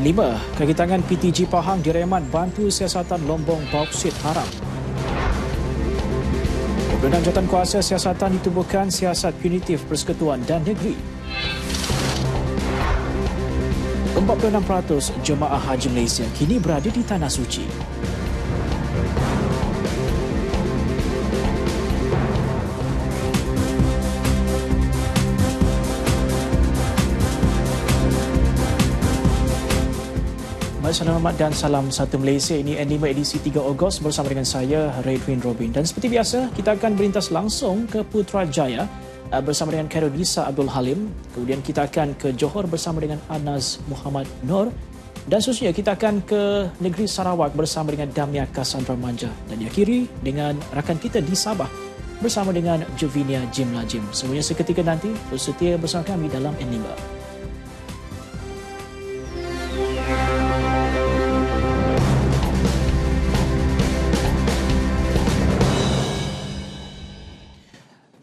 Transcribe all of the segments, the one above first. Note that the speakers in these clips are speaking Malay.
5. Kaki tangan PTG Pahang diremat bantu siasatan lombong bauksit haram. 26 jawatankuasa siasatan ditubuhkan siasat punitif persekutuan dan negeri. 46% jemaah haji Malaysia kini berada di Tanah Suci. Selamat dan salam satu Malaysia. Ini N5 edisi 3 Ogos bersama dengan saya, Redwin Robin. Dan seperti biasa, kita akan berintas langsung ke Putrajaya bersama dengan Khairunisa Abdul Halim. Kemudian kita akan ke Johor bersama dengan Anas Muhammad Nur. Dan seterusnya kita akan ke negeri Sarawak bersama dengan Damia Cassandra Manja. Dan diakhiri dengan rakan kita di Sabah bersama dengan Jovinia Jim Lajim. Semuanya seketika nanti, bersetia bersama kami dalam N5.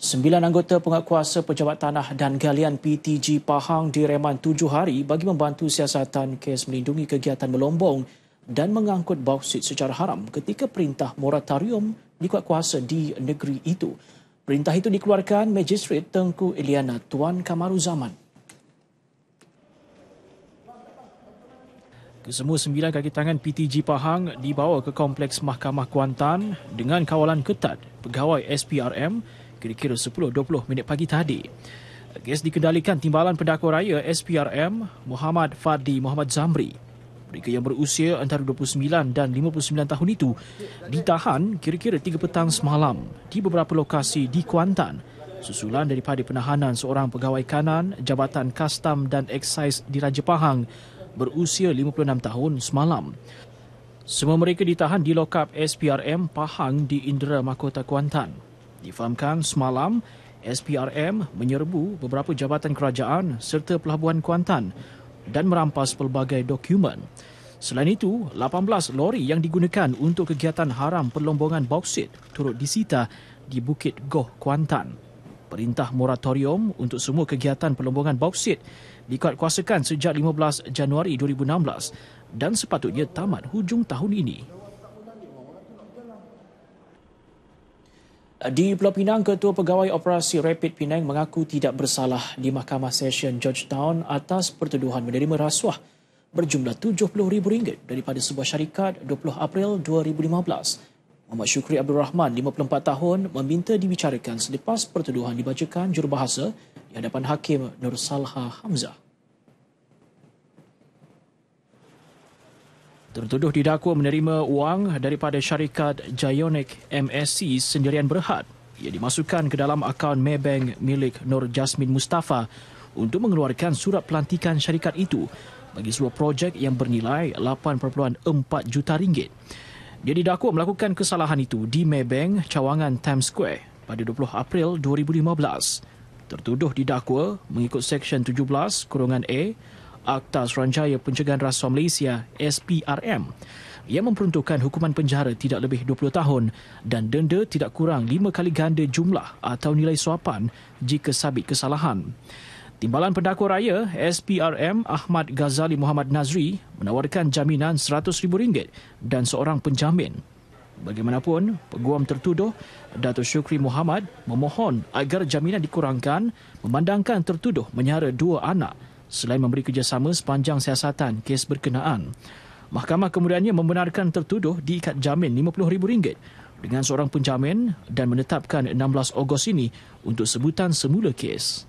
Sembilan anggota penguatkuasa pejabat tanah dan galian PTG Pahang direman 7 hari bagi membantu siasatan kes melindungi kegiatan melombong dan mengangkut bauksit secara haram ketika perintah moratorium dikuatkuasa di negeri itu. Perintah itu dikeluarkan Magistrate Tengku Iliana Tuan Kamaruzaman. Kesemua 9 kaki tangan PTG Pahang dibawa ke Kompleks Mahkamah Kuantan dengan kawalan ketat pegawai SPRM kira-kira 10-20 minit pagi tadi. Kes dikendalikan Timbalan Pendakwa Raya SPRM Muhammad Fadli Muhammad Zamri. Mereka yang berusia antara 29 dan 59 tahun itu ditahan kira-kira 3 petang semalam di beberapa lokasi di Kuantan susulan daripada penahanan seorang pegawai kanan Jabatan Kastam dan Eksais di Raja Pahang berusia 56 tahun semalam. Semua mereka ditahan di lokap SPRM Pahang di Indera Mahkota Kuantan. Difahamkan semalam, SPRM menyerbu beberapa jabatan kerajaan serta pelabuhan Kuantan dan merampas pelbagai dokumen. Selain itu, 18 lori yang digunakan untuk kegiatan haram perlombongan bauksit turut disita di Bukit Goh, Kuantan. Perintah moratorium untuk semua kegiatan perlombongan bauksit dikuatkuasakan sejak 15 Januari 2016 dan sepatutnya tamat hujung tahun ini. Di Pulau Pinang, Ketua Pegawai Operasi Rapid Penang mengaku tidak bersalah di Mahkamah Session Georgetown atas pertuduhan menerima rasuah berjumlah RM70,000 daripada sebuah syarikat 20 April 2015. Muhammad Syukri Abdul Rahman, 54 tahun, meminta dibicarakan selepas pertuduhan dibacakan jurubahasa di hadapan Hakim Nur Salha Hamzah. Tertuduh didakwa menerima wang daripada syarikat Gionic MSC sendirian berhad. Ia dimasukkan ke dalam akaun Maybank milik Nur Jasmin Mustafa untuk mengeluarkan surat pelantikan syarikat itu bagi sebuah projek yang bernilai RM8.4 juta. Dia didakwa melakukan kesalahan itu di Maybank, Cawangan Times Square pada 20 April 2015. Tertuduh didakwa mengikut Seksyen 17(A) Akta Suruhanjaya Pencegahan Rasuah Malaysia SPRM yang memperuntukkan hukuman penjara tidak lebih 20 tahun dan denda tidak kurang 5 kali ganda jumlah atau nilai suapan jika sabit kesalahan. Timbalan Pendakwa Raya SPRM Ahmad Ghazali Muhammad Nazri menawarkan jaminan RM100,000 dan seorang penjamin. Bagaimanapun, peguam tertuduh Datuk Syukri Muhammad memohon agar jaminan dikurangkan memandangkan tertuduh menyara 2 anak selain memberi kerjasama sepanjang siasatan kes berkenaan. Mahkamah kemudiannya membenarkan tertuduh diikat jamin RM50,000 dengan seorang penjamin dan menetapkan 16 Ogos ini untuk sebutan semula kes.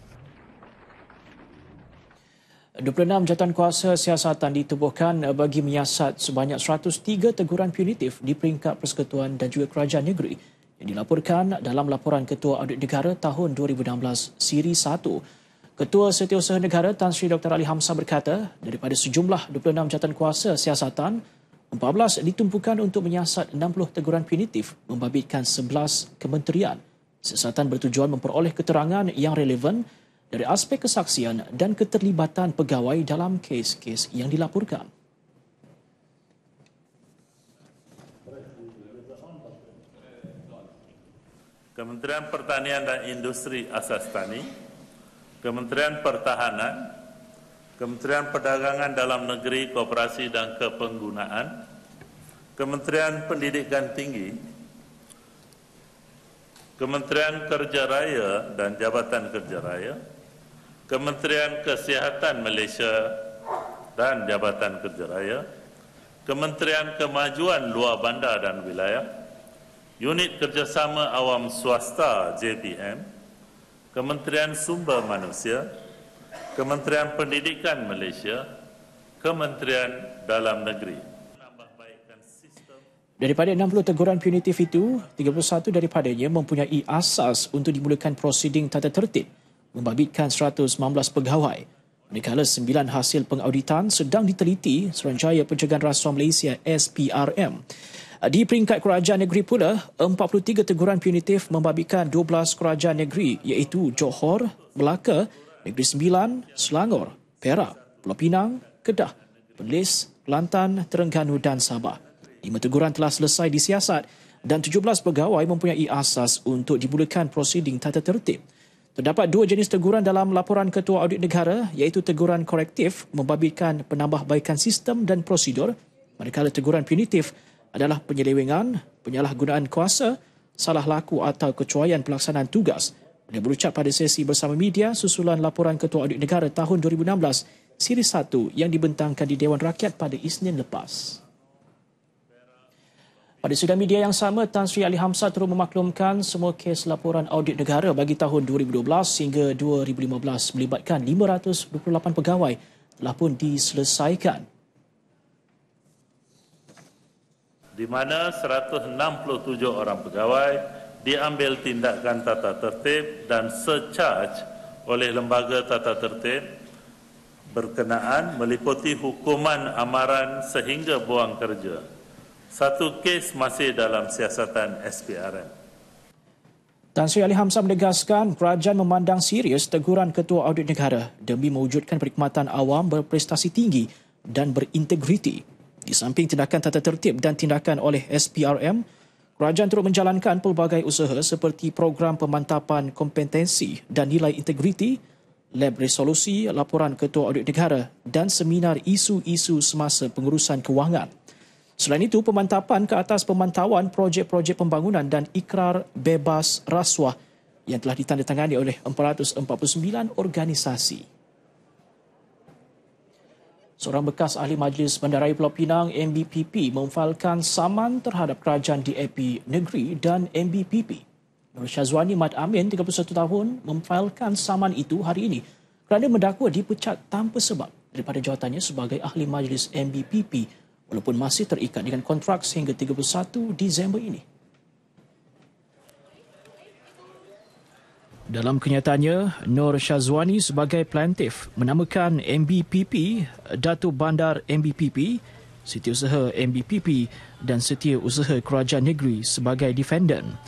26 jawatankuasa siasatan ditubuhkan bagi menyiasat sebanyak 103 teguran punitif di peringkat persekutuan dan juga kerajaan negeri yang dilaporkan dalam laporan Ketua Audit Negara tahun 2016 Siri 1. Ketua Setiausaha Negara Tan Sri Dr. Ali Hamzah berkata, daripada sejumlah 26 jawatankuasa siasatan, 14 ditumpukan untuk menyiasat 60 teguran punitif membabitkan 11 kementerian. Siasatan bertujuan memperoleh keterangan yang relevan dari aspek kesaksian dan keterlibatan pegawai dalam kes-kes yang dilaporkan. Kementerian Pertanian dan Industri Asas Tani, Kementerian Pertahanan, Kementerian Perdagangan Dalam Negeri, Koperasi dan Kepenggunaan, Kementerian Pendidikan Tinggi, Kementerian Kerja Raya dan Jabatan Kerja Raya, Kementerian Kesihatan Malaysia dan Jabatan Kerja Raya, Kementerian Kemajuan Luar Bandar dan Wilayah, Unit Kerjasama Awam Swasta JPM, Kementerian Sumber Manusia, Kementerian Pendidikan Malaysia, Kementerian Dalam Negeri. Daripada 60 teguran punitif itu, 31 daripadanya mempunyai asas untuk dimulakan prosiding tata tertib membabitkan 119 pegawai. Manakala 9 hasil pengauditan sedang diteliti Suruhanjaya Pencegahan Rasuah Malaysia SPRM. Di peringkat kerajaan negeri pula, 43 teguran punitif membabitkan 12 kerajaan negeri iaitu Johor, Melaka, Negeri Sembilan, Selangor, Perak, Pulau Pinang, Kedah, Perlis, Kelantan, Terengganu dan Sabah. 5 teguran telah selesai disiasat dan 17 pegawai mempunyai asas untuk dimulakan prosiding tata tertib. Terdapat 2 jenis teguran dalam laporan Ketua Audit Negara iaitu teguran korektif membabitkan penambahbaikan sistem dan prosedur, manakala teguran punitif adalah penyelewengan, penyalahgunaan kuasa, salah laku atau kecuaian pelaksanaan tugas. Dia berucap pada sesi bersama media susulan laporan Ketua Audit Negara tahun 2016 siri 1 yang dibentangkan di Dewan Rakyat pada Isnin lepas. Pada sidang media yang sama, Tan Sri Ali Hamzah turut memaklumkan semua kes laporan audit negara bagi tahun 2012 hingga 2015 melibatkan 528 pegawai telah pun diselesaikan. Di mana 167 orang pegawai diambil tindakan tata tertib dan secharge oleh lembaga tata tertib berkenaan meliputi hukuman amaran sehingga buang kerja. 1 kes masih dalam siasatan SPRM. Tan Sri Ali Hamzah menegaskan kerajaan memandang serius teguran Ketua Audit Negara demi mewujudkan perkhidmatan awam berprestasi tinggi dan berintegriti. Di samping tindakan tata tertib dan tindakan oleh SPRM, kerajaan turut menjalankan pelbagai usaha seperti program pemantapan kompetensi dan nilai integriti, lab resolusi laporan Ketua Audit Negara dan seminar isu-isu semasa pengurusan kewangan. Selain itu, pemantapan ke atas pemantauan projek-projek pembangunan dan ikrar bebas rasuah yang telah ditandatangani oleh 449 organisasi. Seorang bekas ahli Majlis Bandaraya Pulau Pinang MBPP memfailkan saman terhadap kerajaan DAP Negeri dan MBPP. Nur Syazwani Mat Amin, 31 tahun, memfailkan saman itu hari ini kerana mendakwa dipecat tanpa sebab daripada jawatannya sebagai ahli Majlis MBPP walaupun masih terikat dengan kontrak sehingga 31 Disember ini. Dalam kenyataannya, Nur Syazwani sebagai plaintiff menamakan MBPP, Datuk Bandar MBPP, Setiausaha MBPP dan Setiausaha Kerajaan Negeri sebagai defendant.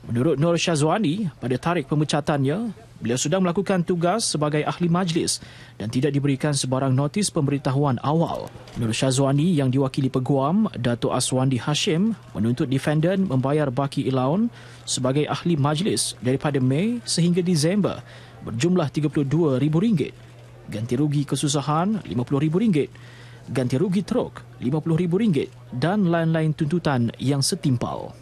Menurut Nur Syazwani, pada tarikh pemecatannya, beliau sudah melakukan tugas sebagai ahli majlis dan tidak diberikan sebarang notis pemberitahuan awal. Nur Syazwani yang diwakili Peguam, Datuk Aswandi Hashim, menuntut defendant membayar baki allowance sebagai ahli majlis daripada Mei sehingga Disember berjumlah RM32,000, ganti rugi kesusahan RM50,000, ganti rugi teruk RM50,000 dan lain-lain tuntutan yang setimpal.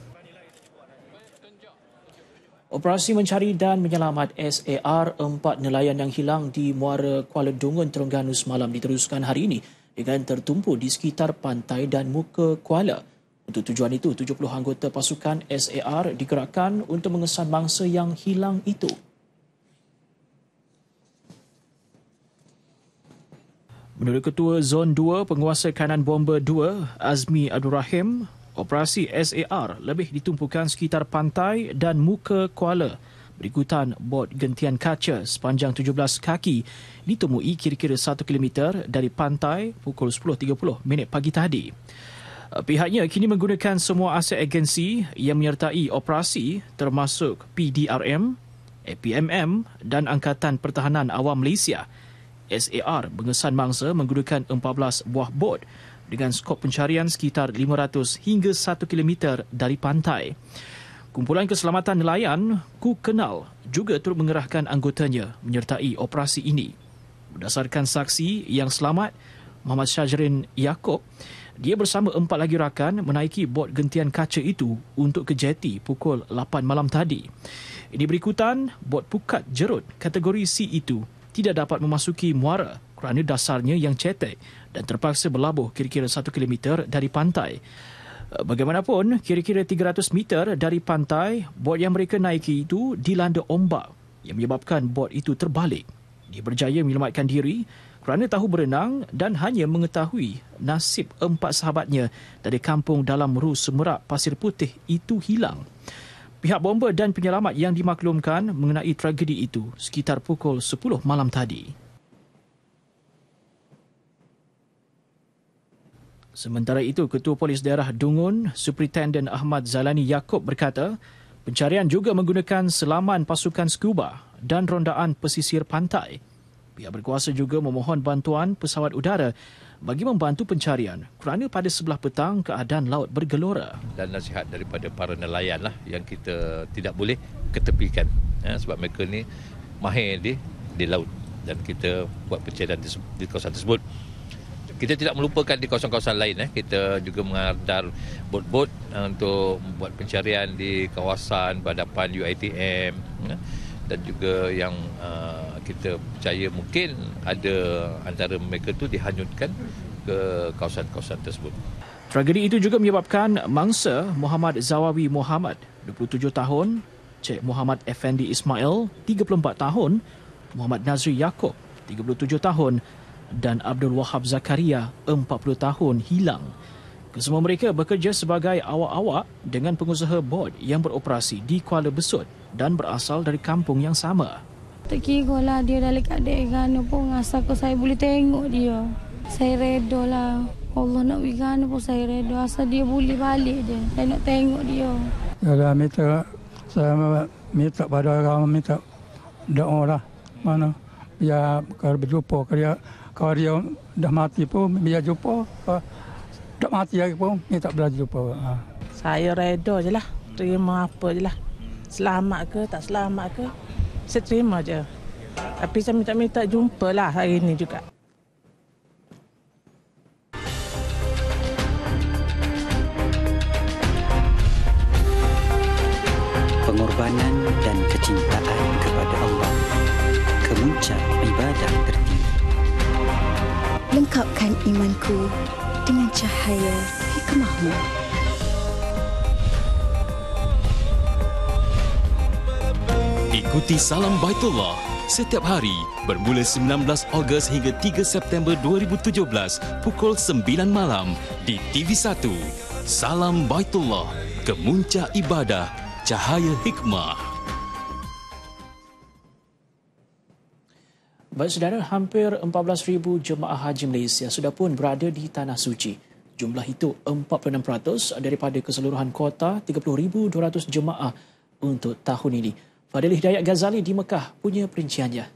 Operasi mencari dan menyelamat SAR 4 nelayan yang hilang di Muara Kuala Dungun, Terengganu semalam diteruskan hari ini dengan tertumpu di sekitar pantai dan muka kuala. Untuk tujuan itu, 70 anggota pasukan SAR digerakkan untuk mengesan mangsa yang hilang itu. Menurut Ketua Zon 2 Penguasa Kanan Bomber 2, Azmi Abdul Rahim, operasi SAR lebih ditumpukan sekitar pantai dan muka kuala berikutan bot gentian kaca sepanjang 17 kaki ditemui kira-kira 1 km dari pantai pukul 10.30 pagi tadi. Pihaknya kini menggunakan semua aset agensi yang menyertai operasi termasuk PDRM, APMM dan Angkatan Pertahanan Awam Malaysia. SAR mengesan mangsa menggunakan 14 buah bot dengan skop pencarian sekitar 500 hingga 1 km dari pantai. Kumpulan Keselamatan Nelayan, Ku Kenal, juga turut mengerahkan anggotanya menyertai operasi ini. Berdasarkan saksi yang selamat, Muhammad Syajrin Yaakob, dia bersama 4 lagi rakan menaiki bot gentian kaca itu untuk ke jeti pukul 8 malam tadi. Ini berikutan, bot pukat jerut kategori C itu tidak dapat memasuki muara kerana dasarnya yang cetek dan terpaksa berlabuh kira-kira 1 kilometer dari pantai. Bagaimanapun, kira-kira 300 meter dari pantai, bot yang mereka naiki itu dilanda ombak yang menyebabkan bot itu terbalik. Dia berjaya menyelamatkan diri kerana tahu berenang dan hanya mengetahui nasib 4 sahabatnya dari kampung dalam Ru Semerak Pasir Putih itu hilang. Pihak bomba dan penyelamat yang dimaklumkan mengenai tragedi itu sekitar pukul 10 malam tadi. Sementara itu, Ketua Polis Daerah Dungun, Superintendent Ahmad Zalani Yaakob berkata, pencarian juga menggunakan selaman pasukan skuba dan rondaan pesisir pantai. Pihak berkuasa juga memohon bantuan pesawat udara bagi membantu pencarian kerana pada sebelah petang keadaan laut bergelora. Dan nasihat daripada para nelayan lah yang kita tidak boleh ketepikan. Sebab mereka ni mahir di laut dan kita buat pencarian di kawasan tersebut. Kita tidak melupakan di kawasan-kawasan lain. Kita juga mengandar bot-bot untuk membuat pencarian di kawasan berhadapan UiTM dan juga yang kita percaya mungkin ada antara mereka tu dihanyutkan ke kawasan-kawasan tersebut. Tragedi itu juga menyebabkan mangsa Muhammad Zawawi Muhammad, 27 tahun, Cik Muhammad Effendi Ismail, 34 tahun, Muhammad Nazri Yaakob, 37 tahun dan Abdul Wahab Zakaria, 40 tahun hilang. Kesemua mereka bekerja sebagai awak-awak dengan pengusaha bot yang beroperasi di Kuala Besut dan berasal dari kampung yang sama. Tak kira lah dia dah lekat dekat pun asal ko saya boleh tengok dia. Saya reda lah. Allah nak pergi mana pun saya reda. Asal dia boleh balik je. Saya nak tengok dia. Saya minta pada orang, minta doa lah. Mana biar kalau berjumpa, kalau dia dah mati pun biar jumpa. Tak mati lagi pun minta belajar jumpa. Saya reda je lah. Terima apa je lah. Selamat ke tak selamat ke, saya terima je. Tapi saya minta jumpa lah hari ini juga. Pengorbanan dan kecintaan kepada Allah, kemuncak ibadah tertinggi. Lengkapkan imanku dengan cahaya hikmahmu. Ikuti Salam Baitullah setiap hari bermula 19 Ogos hingga 3 September 2017 pukul 9 malam di TV1. Salam Baitullah, kemuncak ibadah, cahaya hikmah. Baik saudara, hampir 14,000 jemaah haji Malaysia sudah pun berada di Tanah Suci. Jumlah itu 46% daripada keseluruhan kuota 30,200 jemaah untuk tahun ini. Fadil Hidayat Ghazali di Mekah punya perinciannya.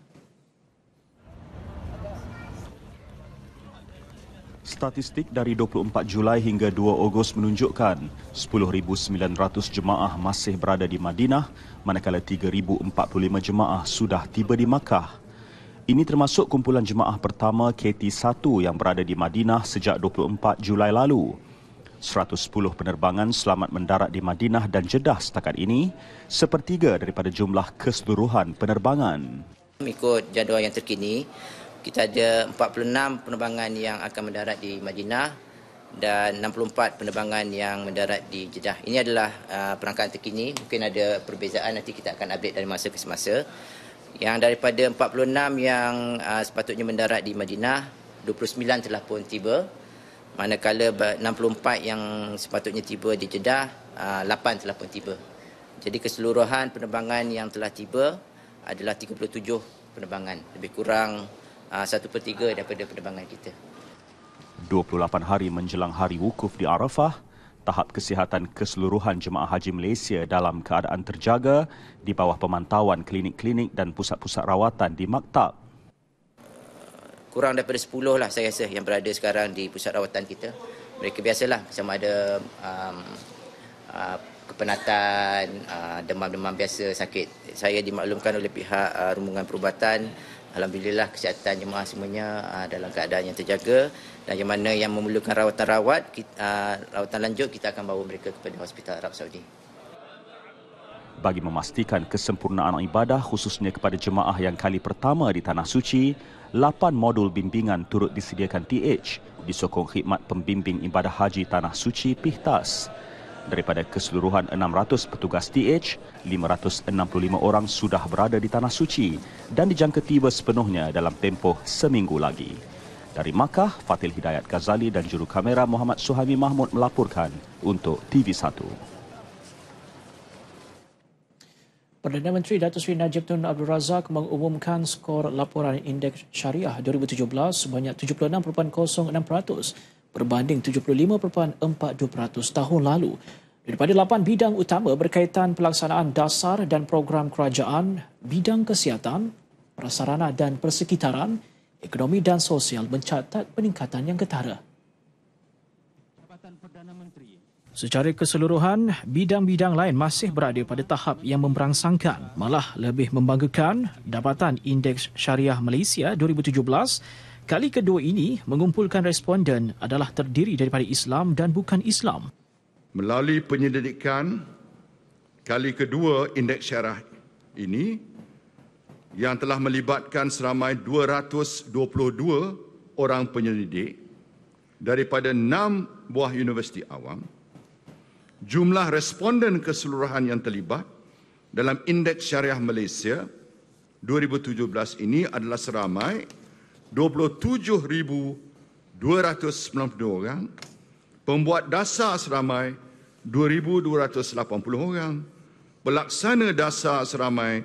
Statistik dari 24 Julai hingga 2 Ogos menunjukkan 10,900 jemaah masih berada di Madinah, manakala 3,045 jemaah sudah tiba di Makkah. Ini termasuk kumpulan jemaah pertama KT1 yang berada di Madinah sejak 24 Julai lalu. 110 penerbangan selamat mendarat di Madinah dan Jeddah setakat ini, sepertiga daripada jumlah keseluruhan penerbangan. Mengikut jadual yang terkini, kita ada 46 penerbangan yang akan mendarat di Madinah dan 64 penerbangan yang mendarat di Jeddah. Ini adalah perangkaan terkini, mungkin ada perbezaan, nanti kita akan update dari masa ke semasa. Yang daripada 46 yang sepatutnya mendarat di Madinah, 29 telah pun tiba. Manakala 64 yang sepatutnya tiba di Jeddah, 8 telah pun tiba. Jadi keseluruhan penerbangan yang telah tiba adalah 37 penerbangan. Lebih kurang 1/3 daripada penerbangan kita. 28 hari menjelang hari wukuf di Arafah, tahap kesihatan keseluruhan jemaah haji Malaysia dalam keadaan terjaga di bawah pemantauan klinik-klinik dan pusat-pusat rawatan di maktab. Kurang daripada 10 lah saya rasa yang berada sekarang di pusat rawatan kita. Mereka biasalah sama ada kepenatan, demam-demam biasa, sakit. Saya dimaklumkan oleh pihak rumbungan perubatan Alhamdulillah kesihatan jemaah semuanya dalam keadaan yang terjaga, dan yang mana yang memerlukan rawatan lanjut kita akan bawa mereka kepada Hospital Arab Saudi. Bagi memastikan kesempurnaan ibadah khususnya kepada jemaah yang kali pertama di Tanah Suci, 8 modul bimbingan turut disediakan TH disokong khidmat pembimbing ibadah haji Tanah Suci PIHTAS. Daripada keseluruhan 600 petugas TH, 565 orang sudah berada di Tanah Suci dan dijangka tiba sepenuhnya dalam tempoh seminggu lagi. Dari Makkah, Fatil Hidayat Ghazali dan juru kamera Muhammad Suhaimi Mahmud melaporkan untuk TV1. Perdana Menteri Datuk Seri Najib Tun Abdul Razak mengumumkan skor laporan Indeks Syariah 2017 sebanyak 76.06% berbanding 75.42% tahun lalu. Daripada 8 bidang utama berkaitan pelaksanaan dasar dan program kerajaan, bidang kesihatan, prasarana dan persekitaran, ekonomi dan sosial mencatat peningkatan yang ketara. Secara keseluruhan, bidang-bidang lain masih berada pada tahap yang memberangsangkan. Malah lebih membanggakan, dapatan Indeks Syariah Malaysia 2017 kali kedua ini mengumpulkan responden adalah terdiri daripada Islam dan bukan Islam. Melalui penyelidikan kali kedua Indeks Syariah ini yang telah melibatkan seramai 222 orang penyelidik daripada 6 buah universiti awam, jumlah responden keseluruhan yang terlibat dalam Indeks Syariah Malaysia 2017 ini adalah seramai 27,292 orang, pembuat dasar seramai 2,280 orang, pelaksana dasar seramai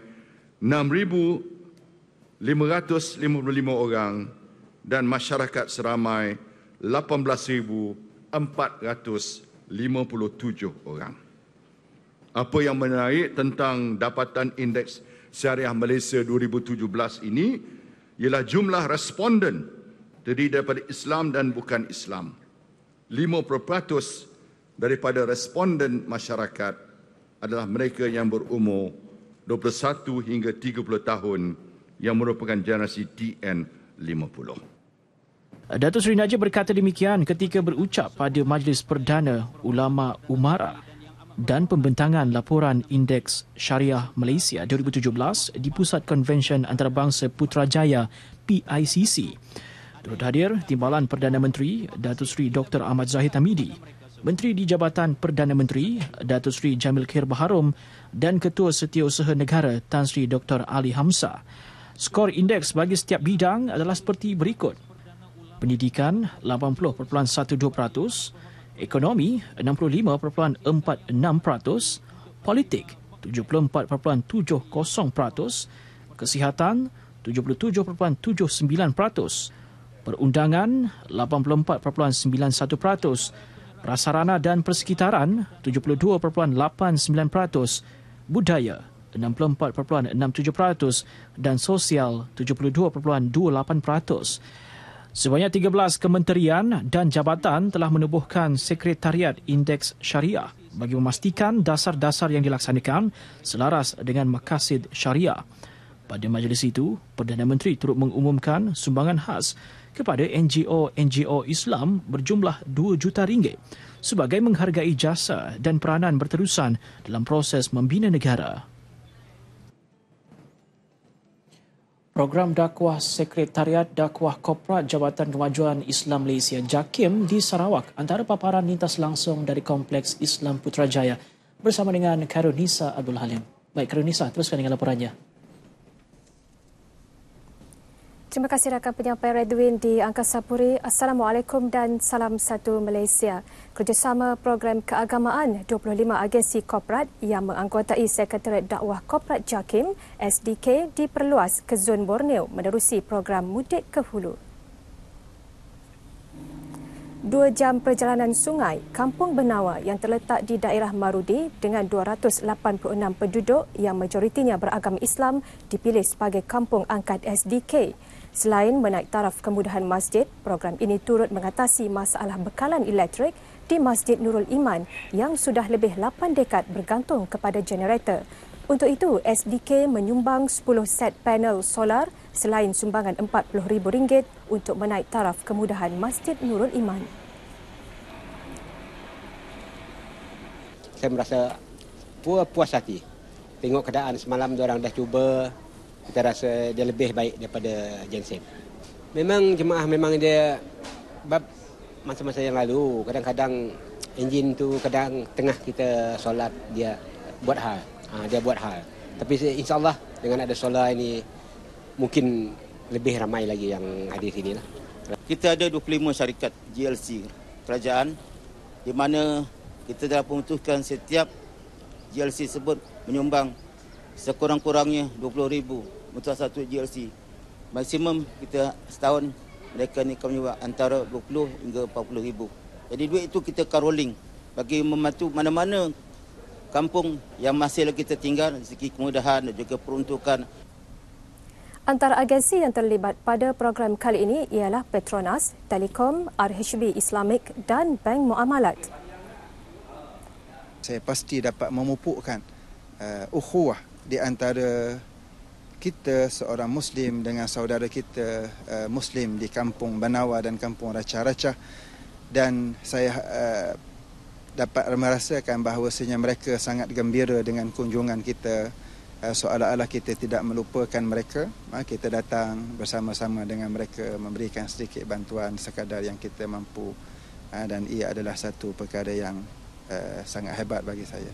6,555 orang dan masyarakat seramai 18,457 orang. Apa yang menarik tentang dapatan Indeks Syariah Malaysia 2017 ini ialah jumlah responden terdiri daripada Islam dan bukan Islam. 50% daripada responden masyarakat adalah mereka yang berumur 21 hingga 30 tahun yang merupakan generasi TN50. Datuk Seri Najib berkata demikian ketika berucap pada Majlis Perdana Ulama Umara dan pembentangan laporan Indeks Syariah Malaysia 2017 di Pusat Konvensyen Antarabangsa Putrajaya PICC. Turut hadir Timbalan Perdana Menteri Datuk Seri Dr. Ahmad Zahid Hamidi, Menteri di Jabatan Perdana Menteri Datuk Seri Jamil Khair Baharom dan Ketua Setiausaha Negara Tan Sri Dr. Ali Hamzah. Skor indeks bagi setiap bidang adalah seperti berikut. Pendidikan 80.12%, ekonomi 65.46%, politik 74.70%, kesihatan 77.79%, perundangan 84.91%, prasarana dan persekitaran 72.89%, budaya 64.67% dan sosial 72.28%. Sebanyak 13 kementerian dan jabatan telah menubuhkan Sekretariat Indeks Syariah bagi memastikan dasar-dasar yang dilaksanakan selaras dengan maqasid syariah. Pada majlis itu, Perdana Menteri turut mengumumkan sumbangan khas kepada NGO Islam berjumlah RM2 juta sebagai menghargai jasa dan peranan berterusan dalam proses membina negara. Program dakwah Sekretariat Dakwah Korporat Jabatan Kemajuan Islam Malaysia JAKIM di Sarawak antara paparan lintas langsung dari Kompleks Islam Putrajaya bersama dengan Karunisa Abdul Halim. Baik Karunisa, teruskan dengan laporannya. Terima kasih rakan penyampai Redwin di Angkasa Puri. Assalamualaikum dan salam satu Malaysia. Kerjasama program keagamaan 25 agensi korporat yang menganggotai Sekretariat Dakwah Korporat JAKIM SDK diperluas ke Zon Borneo menerusi program Mudik ke Hulu. 2 jam perjalanan sungai Kampung Benawa yang terletak di daerah Marudi dengan 286 penduduk yang majoritinya beragama Islam dipilih sebagai kampung angkat SDK. Selain menaik taraf kemudahan masjid, program ini turut mengatasi masalah bekalan elektrik di Masjid Nurul Iman yang sudah lebih 8 dekad bergantung kepada generator. Untuk itu, SDK menyumbang 10 set panel solar selain sumbangan RM40,000 untuk menaik taraf kemudahan Masjid Nurul Iman. Saya merasa puas hati. Tengok keadaan semalam diorang dah cuba, kita rasa dia lebih baik daripada Jensen. Memang jemaah memang dia bab masa-masa yang lalu kadang-kadang enjin tu kadang tengah kita solat dia buat hal. Dia buat hal. Tapi insya-Allah dengan ada solar ini mungkin lebih ramai lagi yang hadir sini lah. Kita ada 25 syarikat GLC kerajaan di mana kita telah memutuskan setiap GLC sebut menyumbang sekurang-kurangnya RM20,000 untuk satu GLC. Maksimum kita setahun mereka ni akan menyumbang antara RM20,000 hingga RM40,000. Jadi duit itu kita karolling bagi membantu mana-mana kampung yang masih lagi tertinggal dari segi kemudahan dan juga peruntukan. Antara agensi yang terlibat pada program kali ini ialah Petronas, Telekom, RHB Islamic dan Bank Muamalat. Saya pasti dapat memupukkan ukhuwah di antara kita seorang Muslim dengan saudara kita Muslim di Kampung Banawa dan Kampung Racah-Racah, dan saya dapat merasakan bahawasanya mereka sangat gembira dengan kunjungan kita, seolah-olah kita tidak melupakan mereka. Kita datang bersama-sama dengan mereka memberikan sedikit bantuan sekadar yang kita mampu, dan ia adalah satu perkara yang sangat hebat bagi saya.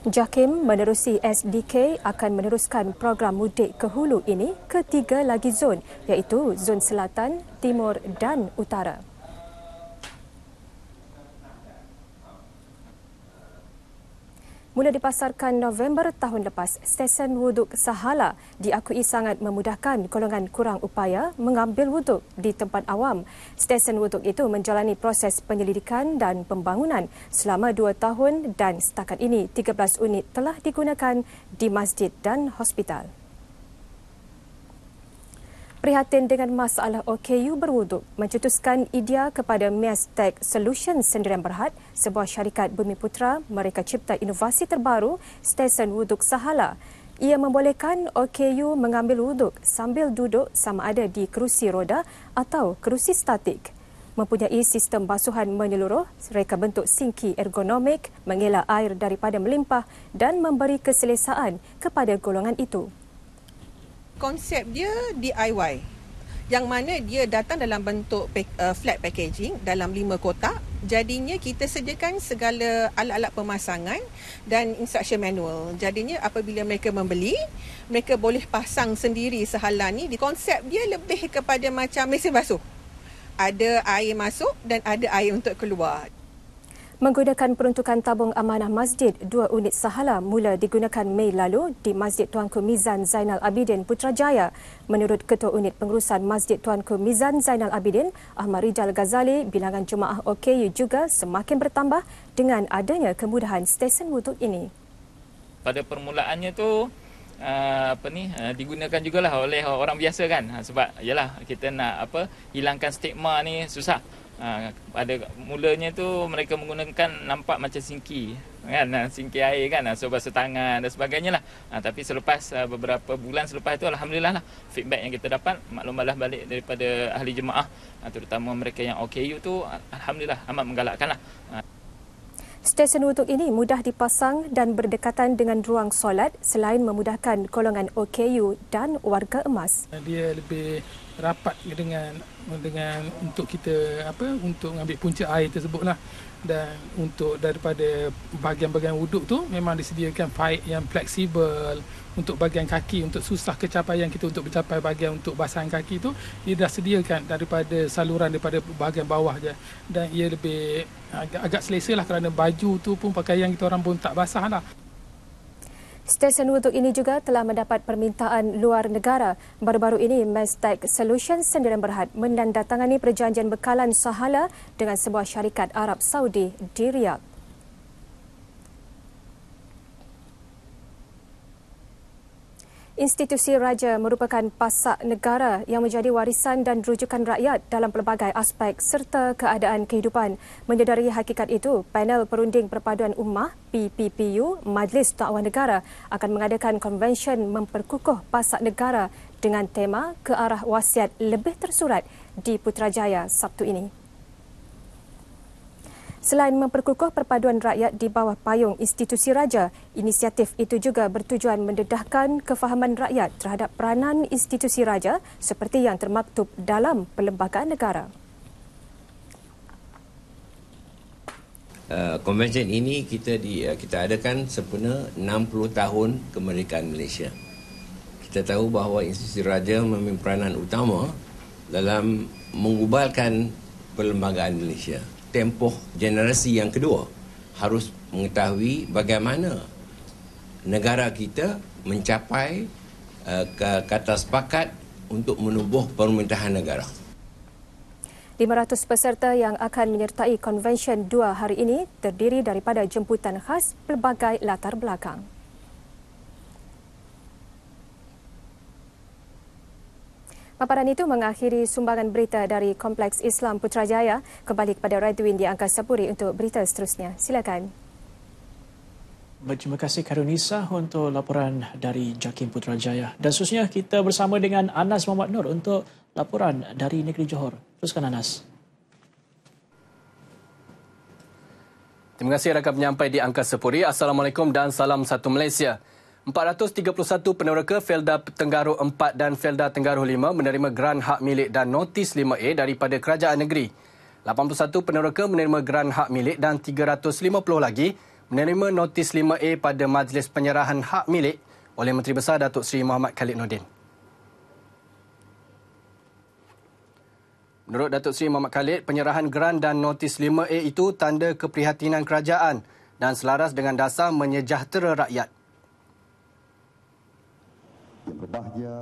JAKIM menerusi SDK akan meneruskan program mudik ke hulu ini ke 3 lagi zon, iaitu zon selatan, timur dan utara. Mula dipasarkan November tahun lepas, stesen wuduk Sahala diakui sangat memudahkan golongan kurang upaya mengambil wuduk di tempat awam. Stesen wuduk itu menjalani proses penyelidikan dan pembangunan selama 2 tahun dan setakat ini 13 unit telah digunakan di masjid dan hospital. Prihatin dengan masalah OKU berwuduk, mencetuskan idea kepada Mestech Solutions Sdn Bhd, sebuah syarikat Bumi Putra, mereka cipta inovasi terbaru, stesen wuduk Sahala. Ia membolehkan OKU mengambil wuduk sambil duduk sama ada di kerusi roda atau kerusi statik. Mempunyai sistem basuhan menyeluruh, reka bentuk sinki ergonomik, mengelak air daripada melimpah dan memberi keselesaan kepada golongan itu. Konsep dia DIY, yang mana dia datang dalam bentuk flat packaging dalam 5 kotak. Jadinya kita sediakan segala alat-alat pemasangan dan instruction manual. Jadinya apabila mereka membeli, mereka boleh pasang sendiri Sahala ni. Konsep dia lebih kepada macam mesin basuh. Ada air masuk dan ada air untuk keluar. Menggunakan peruntukan tabung amanah masjid, 2 unit Sahala mula digunakan Mei lalu di Masjid Tuanku Mizan Zainal Abidin Putrajaya. Menurut Ketua Unit Pengurusan Masjid Tuanku Mizan Zainal Abidin, Ahmad Rijal Ghazali, bilangan jemaah OKU juga semakin bertambah dengan adanya kemudahan stesen wuduk ini. Pada permulaannya tu digunakan jugalah oleh orang biasa kan, sebab yalah kita nak hilangkan stigma ni susah. Pada mulanya tu mereka menggunakan nampak macam sinki kan, sinki air kan, so basuh tangan dan sebagainya lah. Tapi selepas beberapa bulan selepas itu, alhamdulillah lah, feedback yang kita dapat, maklumat balik daripada ahli jemaah, terutama mereka yang OKU tu, alhamdulillah amat menggalakkan lah. Stesen wuduk ini mudah dipasang dan berdekatan dengan ruang solat selain memudahkan golongan OKU dan warga emas. Dia lebih rapat dengan untuk kita untuk ambil punca air tersebutlah, dan untuk daripada bahagian-bahagian wuduk tu memang disediakan faik yang fleksibel untuk bahagian kaki, untuk susah kecapaian kita untuk mencapai bahagian untuk basahan kaki tu, dia dah sediakan daripada saluran daripada bahagian bawah je, dan ia lebih agak selesa lah kerana baju tu pun pakaian kita orang pun tak basah lah. Stesen wuduk ini juga telah mendapat permintaan luar negara. Baru-baru ini, Mestech Solutions Sdn Bhd menandatangani perjanjian bekalan Sahala dengan sebuah syarikat Arab Saudi di Riyadh. Institusi Raja merupakan pasak negara yang menjadi warisan dan rujukan rakyat dalam pelbagai aspek serta keadaan kehidupan. Menyedari hakikat itu, Panel Perunding Perpaduan Ummah PPPU Majlis Dakwah Negara akan mengadakan konvensyen memperkukuh pasak negara dengan tema Ke Arah Wasiat Lebih Tersurat di Putrajaya Sabtu ini. Selain memperkukuh perpaduan rakyat di bawah payung institusi raja, inisiatif itu juga bertujuan mendedahkan kefahaman rakyat terhadap peranan institusi raja seperti yang termaktub dalam Perlembagaan Negara. Konvensyen ini kita adakan sempena 60 tahun kemerdekaan Malaysia. Kita tahu bahawa institusi raja mempunyai peranan utama dalam mengubalkan perlembagaan Malaysia. Tempoh generasi yang kedua harus mengetahui bagaimana negara kita mencapai kata sepakat untuk menubuh pemerintahan negara. 500 peserta yang akan menyertai konvensyen 2 hari ini terdiri daripada jemputan khas pelbagai latar belakang. Paparan itu mengakhiri sumbangan berita dari Kompleks Islam Putrajaya. Kembali kepada Radwin di Angkasa Puri untuk berita seterusnya. Silakan. Terima kasih Karunisa untuk laporan dari JAKIM Putrajaya. Dan seterusnya kita bersama dengan Anas Muhammad Nur untuk laporan dari Negeri Johor. Teruskan Anas. Terima kasih rakan penyampai di Angkasa Puri. Assalamualaikum dan salam satu Malaysia. 431 peneroka Felda Tenggara 4 dan Felda Tenggara 5 menerima geran hak milik dan notis 5A daripada kerajaan negeri. 81 peneroka menerima geran hak milik dan 350 lagi menerima notis 5A pada Majlis Penyerahan Hak Milik oleh Menteri Besar Datuk Seri Muhammad Khalid Nordin. Menurut Datuk Seri Muhammad Khalid, penyerahan geran dan notis 5A itu tanda keprihatinan kerajaan dan selaras dengan dasar menyejahtera rakyat. Yang berbahagia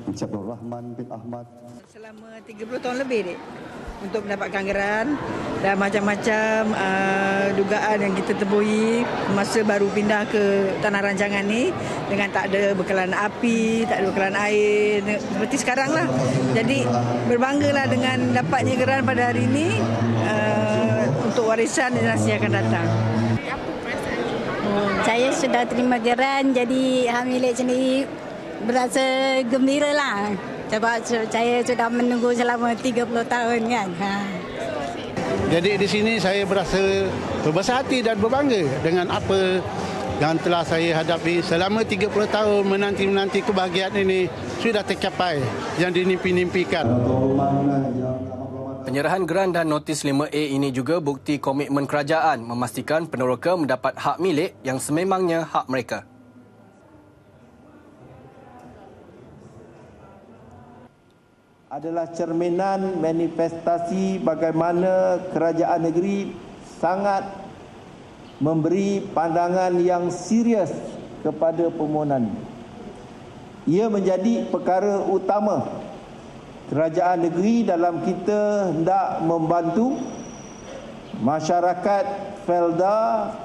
Encik Abdul Rahman bin Ahmad selama 30 tahun lebih dek untuk mendapatkan geran dan macam-macam dugaan yang kita temui masa baru pindah ke tanah rancangan ni dengan tak ada bekalan api, tak ada bekalan air seperti sekarang lah. Jadi berbanggalah dengan dapatnya geran pada hari ini untuk warisan generasi yang akan datang. Saya sudah terima geran jadi hak milik sendiri. Berasa gembira lah sebab saya sudah menunggu selama 30 tahun kan. Jadi di sini saya berasa berbesar hati dan berbangga dengan apa yang telah saya hadapi selama 30 tahun menanti-menanti kebahagiaan ini sudah tercapai yang dinimpi-nimpikan. Penyerahan geran dan notis 5A ini juga bukti komitmen kerajaan memastikan peneroka mendapat hak milik yang sememangnya hak mereka. Adalah cerminan manifestasi bagaimana kerajaan negeri sangat memberi pandangan yang serius kepada permohonan. Ia menjadi perkara utama kerajaan negeri dalam kita hendak membantu masyarakat Felda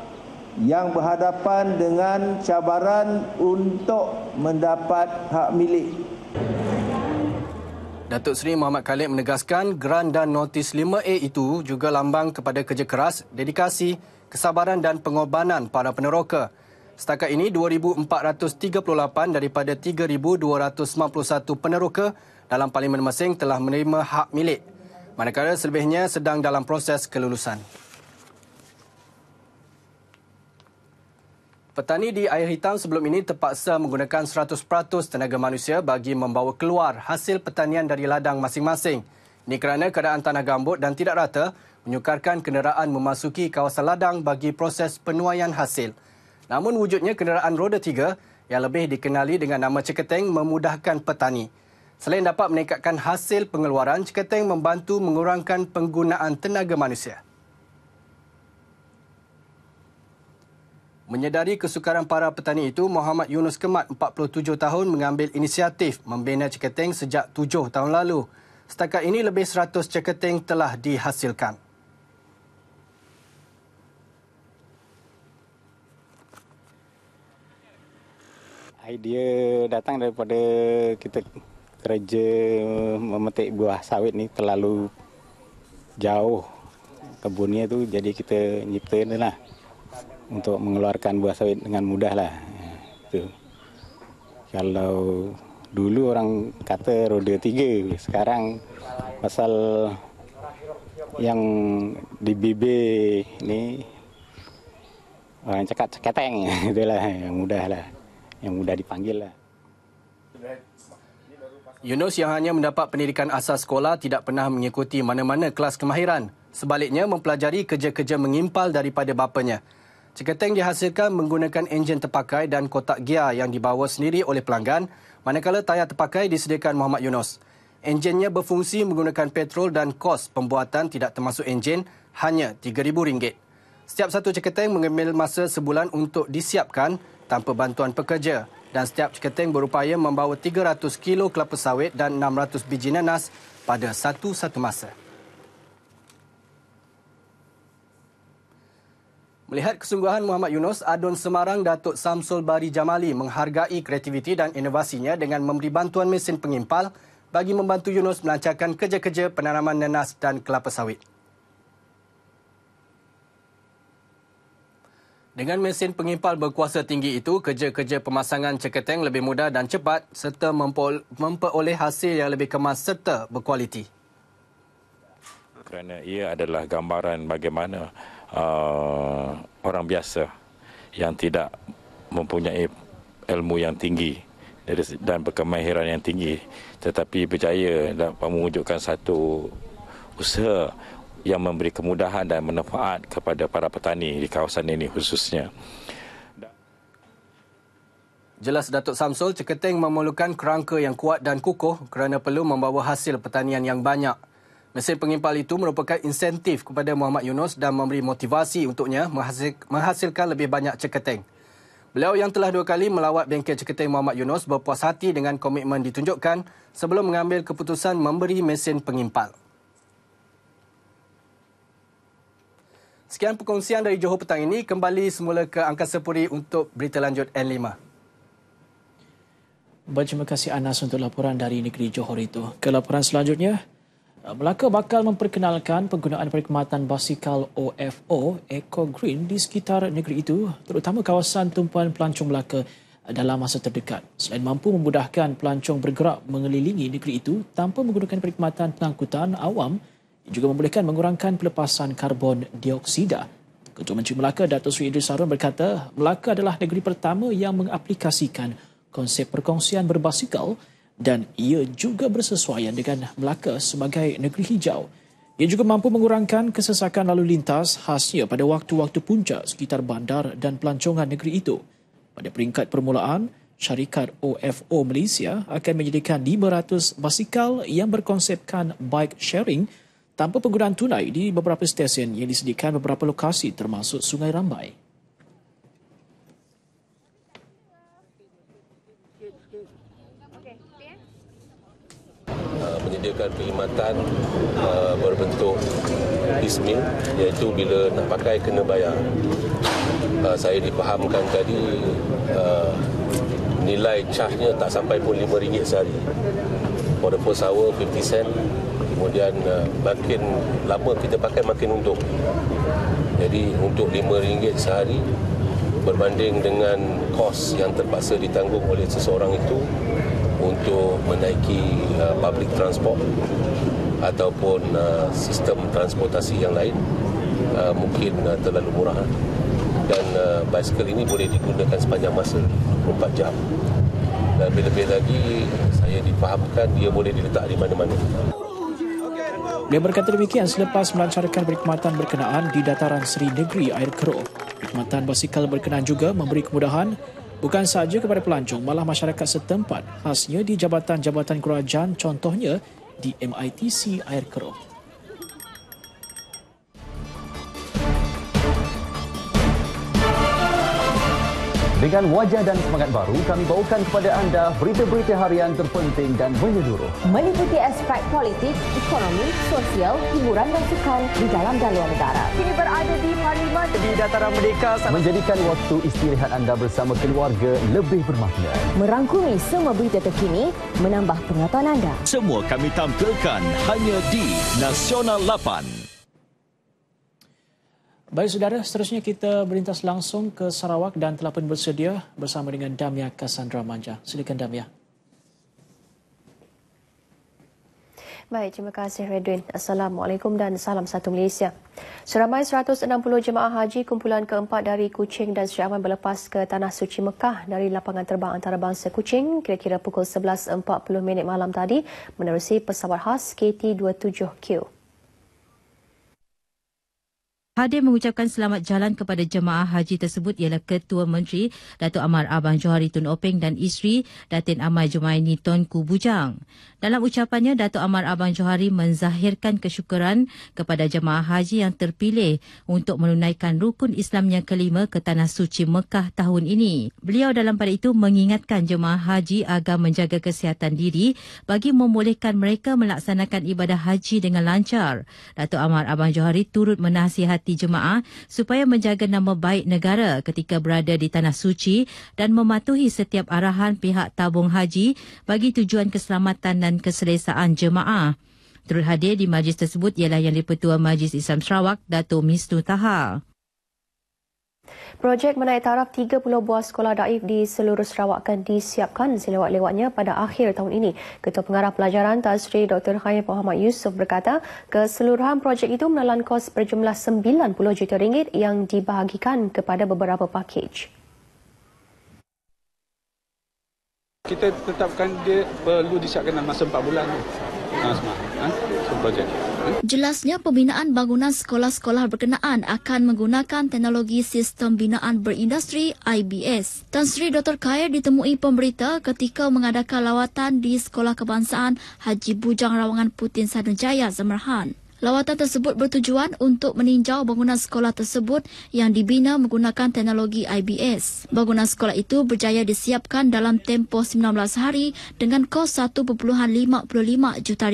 yang berhadapan dengan cabaran untuk mendapat hak milik. Datuk Seri Muhammad Khalid menegaskan geran dan notis 5A itu juga lambang kepada kerja keras, dedikasi, kesabaran dan pengorbanan para peneroka. Setakat ini 2,438 daripada 3,291 peneroka dalam Parlimen Mersing telah menerima hak milik, manakala selebihnya sedang dalam proses kelulusan. Petani di Air Hitam sebelum ini terpaksa menggunakan 100% tenaga manusia bagi membawa keluar hasil pertanian dari ladang masing-masing. Ini kerana keadaan tanah gambut dan tidak rata menyukarkan kenderaan memasuki kawasan ladang bagi proses penuaian hasil. Namun wujudnya kenderaan roda 3 yang lebih dikenali dengan nama ceketeng memudahkan petani. Selain dapat meningkatkan hasil pengeluaran, ceketeng membantu mengurangkan penggunaan tenaga manusia. Menyedari kesukaran para petani itu, Muhammad Yunus Kemat, 47 tahun, mengambil inisiatif membina ceketeng sejak 7 tahun lalu. Setakat ini lebih 100 ceketeng telah dihasilkan. Idea datang daripada kita kerja memetik buah sawit ni terlalu jauh kebunnya tu, jadi kita nyiptain lah untuk mengeluarkan buah sawit dengan mudah lah. Itu. Kalau Dulu orang kata roda 3, sekarang pasal yang di bibir ni orang cakap ceketeng, itulah yang mudah dipanggil lah. Yunus yang hanya mendapat pendidikan asas sekolah tidak pernah mengikuti mana-mana kelas kemahiran. Sebaliknya, mempelajari kerja-kerja mengimpal daripada bapanya. Ceketeng dihasilkan menggunakan enjin terpakai dan kotak gear yang dibawa sendiri oleh pelanggan, manakala tayar terpakai disediakan Muhammad Yunus. Enjinnya berfungsi menggunakan petrol dan kos pembuatan tidak termasuk enjin hanya RM3,000. Setiap satu ceketeng mengambil masa sebulan untuk disiapkan tanpa bantuan pekerja. Dan setiap ceketeng berupaya membawa 300 kilo kelapa sawit dan 600 biji nanas pada satu-satu masa. Melihat kesungguhan Muhammad Yunus, Adun Semarang Datuk Samsul Bari Jamali menghargai kreativiti dan inovasinya dengan memberi bantuan mesin pengimpal bagi membantu Yunus melancarkan kerja-kerja penanaman nanas dan kelapa sawit. Dengan mesin pengimpal berkuasa tinggi itu, kerja-kerja pemasangan ceketeng lebih mudah dan cepat serta memperoleh hasil yang lebih kemas serta berkualiti. Kerana ia adalah gambaran bagaimana orang biasa yang tidak mempunyai ilmu yang tinggi dan berkemahiran yang tinggi tetapi berjaya dapat mewujudkan satu usaha yang memberi kemudahan dan manfaat kepada para petani di kawasan ini khususnya. Jelas Datuk Samsul, ceketeng memerlukan kerangka yang kuat dan kukuh kerana perlu membawa hasil pertanian yang banyak. Mesin pengimpal itu merupakan insentif kepada Muhammad Yunus dan memberi motivasi untuknya menghasilkan lebih banyak ceketeng. Beliau yang telah 2 kali melawat bengkel ceketeng Muhammad Yunus berpuas hati dengan komitmen ditunjukkan sebelum mengambil keputusan memberi mesin pengimpal. Sekian perkongsian dari Johor petang ini. Kembali semula ke Angkasa Puri untuk berita lanjut N5. Terima kasih Anas untuk laporan dari negeri Johor itu. Ke laporan selanjutnya, Melaka bakal memperkenalkan penggunaan perkhidmatan basikal OFO Eco Green di sekitar negeri itu, terutama kawasan tumpuan pelancong Melaka dalam masa terdekat. Selain mampu memudahkan pelancong bergerak mengelilingi negeri itu tanpa menggunakan perkhidmatan pengangkutan awam, juga membolehkan mengurangkan pelepasan karbon dioksida. Ketua Menteri Melaka Datuk Seri Idris Harun berkata, Melaka adalah negeri pertama yang mengaplikasikan konsep perkongsian berbasikal dan ia juga bersesuaian dengan Melaka sebagai negeri hijau. Ia juga mampu mengurangkan kesesakan lalu lintas khasnya pada waktu-waktu puncak sekitar bandar dan pelancongan negeri itu. Pada peringkat permulaan, syarikat OFO Malaysia akan menyediakan 500 basikal yang berkonsepkan bike sharing tanpa penggunaan tunai di beberapa stesen yang disediakan beberapa lokasi termasuk Sungai Rambai. Menyediakan perkhidmatan berbentuk ismil, iaitu bila nak pakai kena bayar. Saya difahamkan tadi nilai charge-nya tak sampai pun RM5 sehari. For the first hour 50 sen. Kemudian makin lama kita pakai makin untung. Jadi untuk RM5 sehari berbanding dengan kos yang terpaksa ditanggung oleh seseorang itu untuk menaiki public transport ataupun sistem transportasi yang lain mungkin terlalu murah. Dan basikal ini boleh digunakan sepanjang masa 24 jam. Dan lebih-lebih lagi saya difahamkan dia boleh diletak di mana-mana. Dia berkata demikian selepas melancarkan perkhidmatan berkenaan di dataran Seri Negeri Air Keroh. Perkhidmatan basikal berkenaan juga memberi kemudahan bukan sahaja kepada pelancong, malah masyarakat setempat, khasnya di jabatan-jabatan kerajaan, contohnya di MITC Air Keroh. Dengan wajah dan semangat baru, kami bawakan kepada anda berita-berita harian terpenting dan menyeluruh. Meliputi aspek politik, ekonomi, sosial, hiburan dan sukan di dalam dan luar negara. Kini berada di Parlimen di Dataran Merdeka, menjadikan waktu istirahat anda bersama keluarga lebih bermakna. Merangkumi semua berita terkini, menambah pengetahuan anda. Semua kami tampilkan hanya di Nasional 8. Baik saudara, seterusnya kita berlintas langsung ke Sarawak dan telah pun bersedia bersama dengan Damia Cassandra Manja. Silakan Damia. Baik, terima kasih Redwin. Assalamualaikum dan salam satu Malaysia. Seramai 160 jemaah haji kumpulan keempat dari Kuching dan Sri Aman berlepas ke Tanah Suci Mekah dari lapangan terbang antarabangsa Kuching kira-kira pukul 11.40 malam tadi menerusi pesawat khas KT-27Q. Hadir mengucapkan selamat jalan kepada jemaah haji tersebut ialah Ketua Menteri Datuk Amar Abang Johari Tun Openg dan isteri Datin Amai Jumaini Tunku Bujang. Dalam ucapannya, Datuk Amar Abang Johari menzahirkan kesyukuran kepada jemaah haji yang terpilih untuk menunaikan rukun Islam yang kelima ke Tanah Suci Mekah tahun ini. Beliau dalam pada itu mengingatkan jemaah haji agar menjaga kesihatan diri bagi membolehkan mereka melaksanakan ibadah haji dengan lancar. Datuk Amar Abang Johari turut menasihati jemaah supaya menjaga nama baik negara ketika berada di Tanah Suci dan mematuhi setiap arahan pihak tabung haji bagi tujuan keselamatan dan keselesaan jemaah. Turut hadir di majlis tersebut ialah Yang di-Pertua Majlis Islam Sarawak, Dato' Misnu Taha. Projek menaik taraf 30 buah sekolah daif di seluruh Sarawak akan disiapkan selewat-lewatnya pada akhir tahun ini. Ketua Pengarah Pelajaran Tan Sri Dr. Khair Muhammad Yusof berkata, keseluruhan projek itu menelan kos berjumlah RM90 juta yang dibahagikan kepada beberapa pakej. Kita tetapkan dia perlu disiapkan dalam masa 4 bulan. Projek. Jelasnya pembinaan bangunan sekolah-sekolah berkenaan akan menggunakan teknologi sistem binaan berindustri IBS. Tan Sri Dr. Khair ditemui pemberita ketika mengadakan lawatan di Sekolah Kebangsaan Haji Bujang Rawangan Putin Sanujaya Zamarhan. Lawatan tersebut bertujuan untuk meninjau bangunan sekolah tersebut yang dibina menggunakan teknologi IBS. Bangunan sekolah itu berjaya disiapkan dalam tempoh 19 hari dengan kos RM1.55 juta.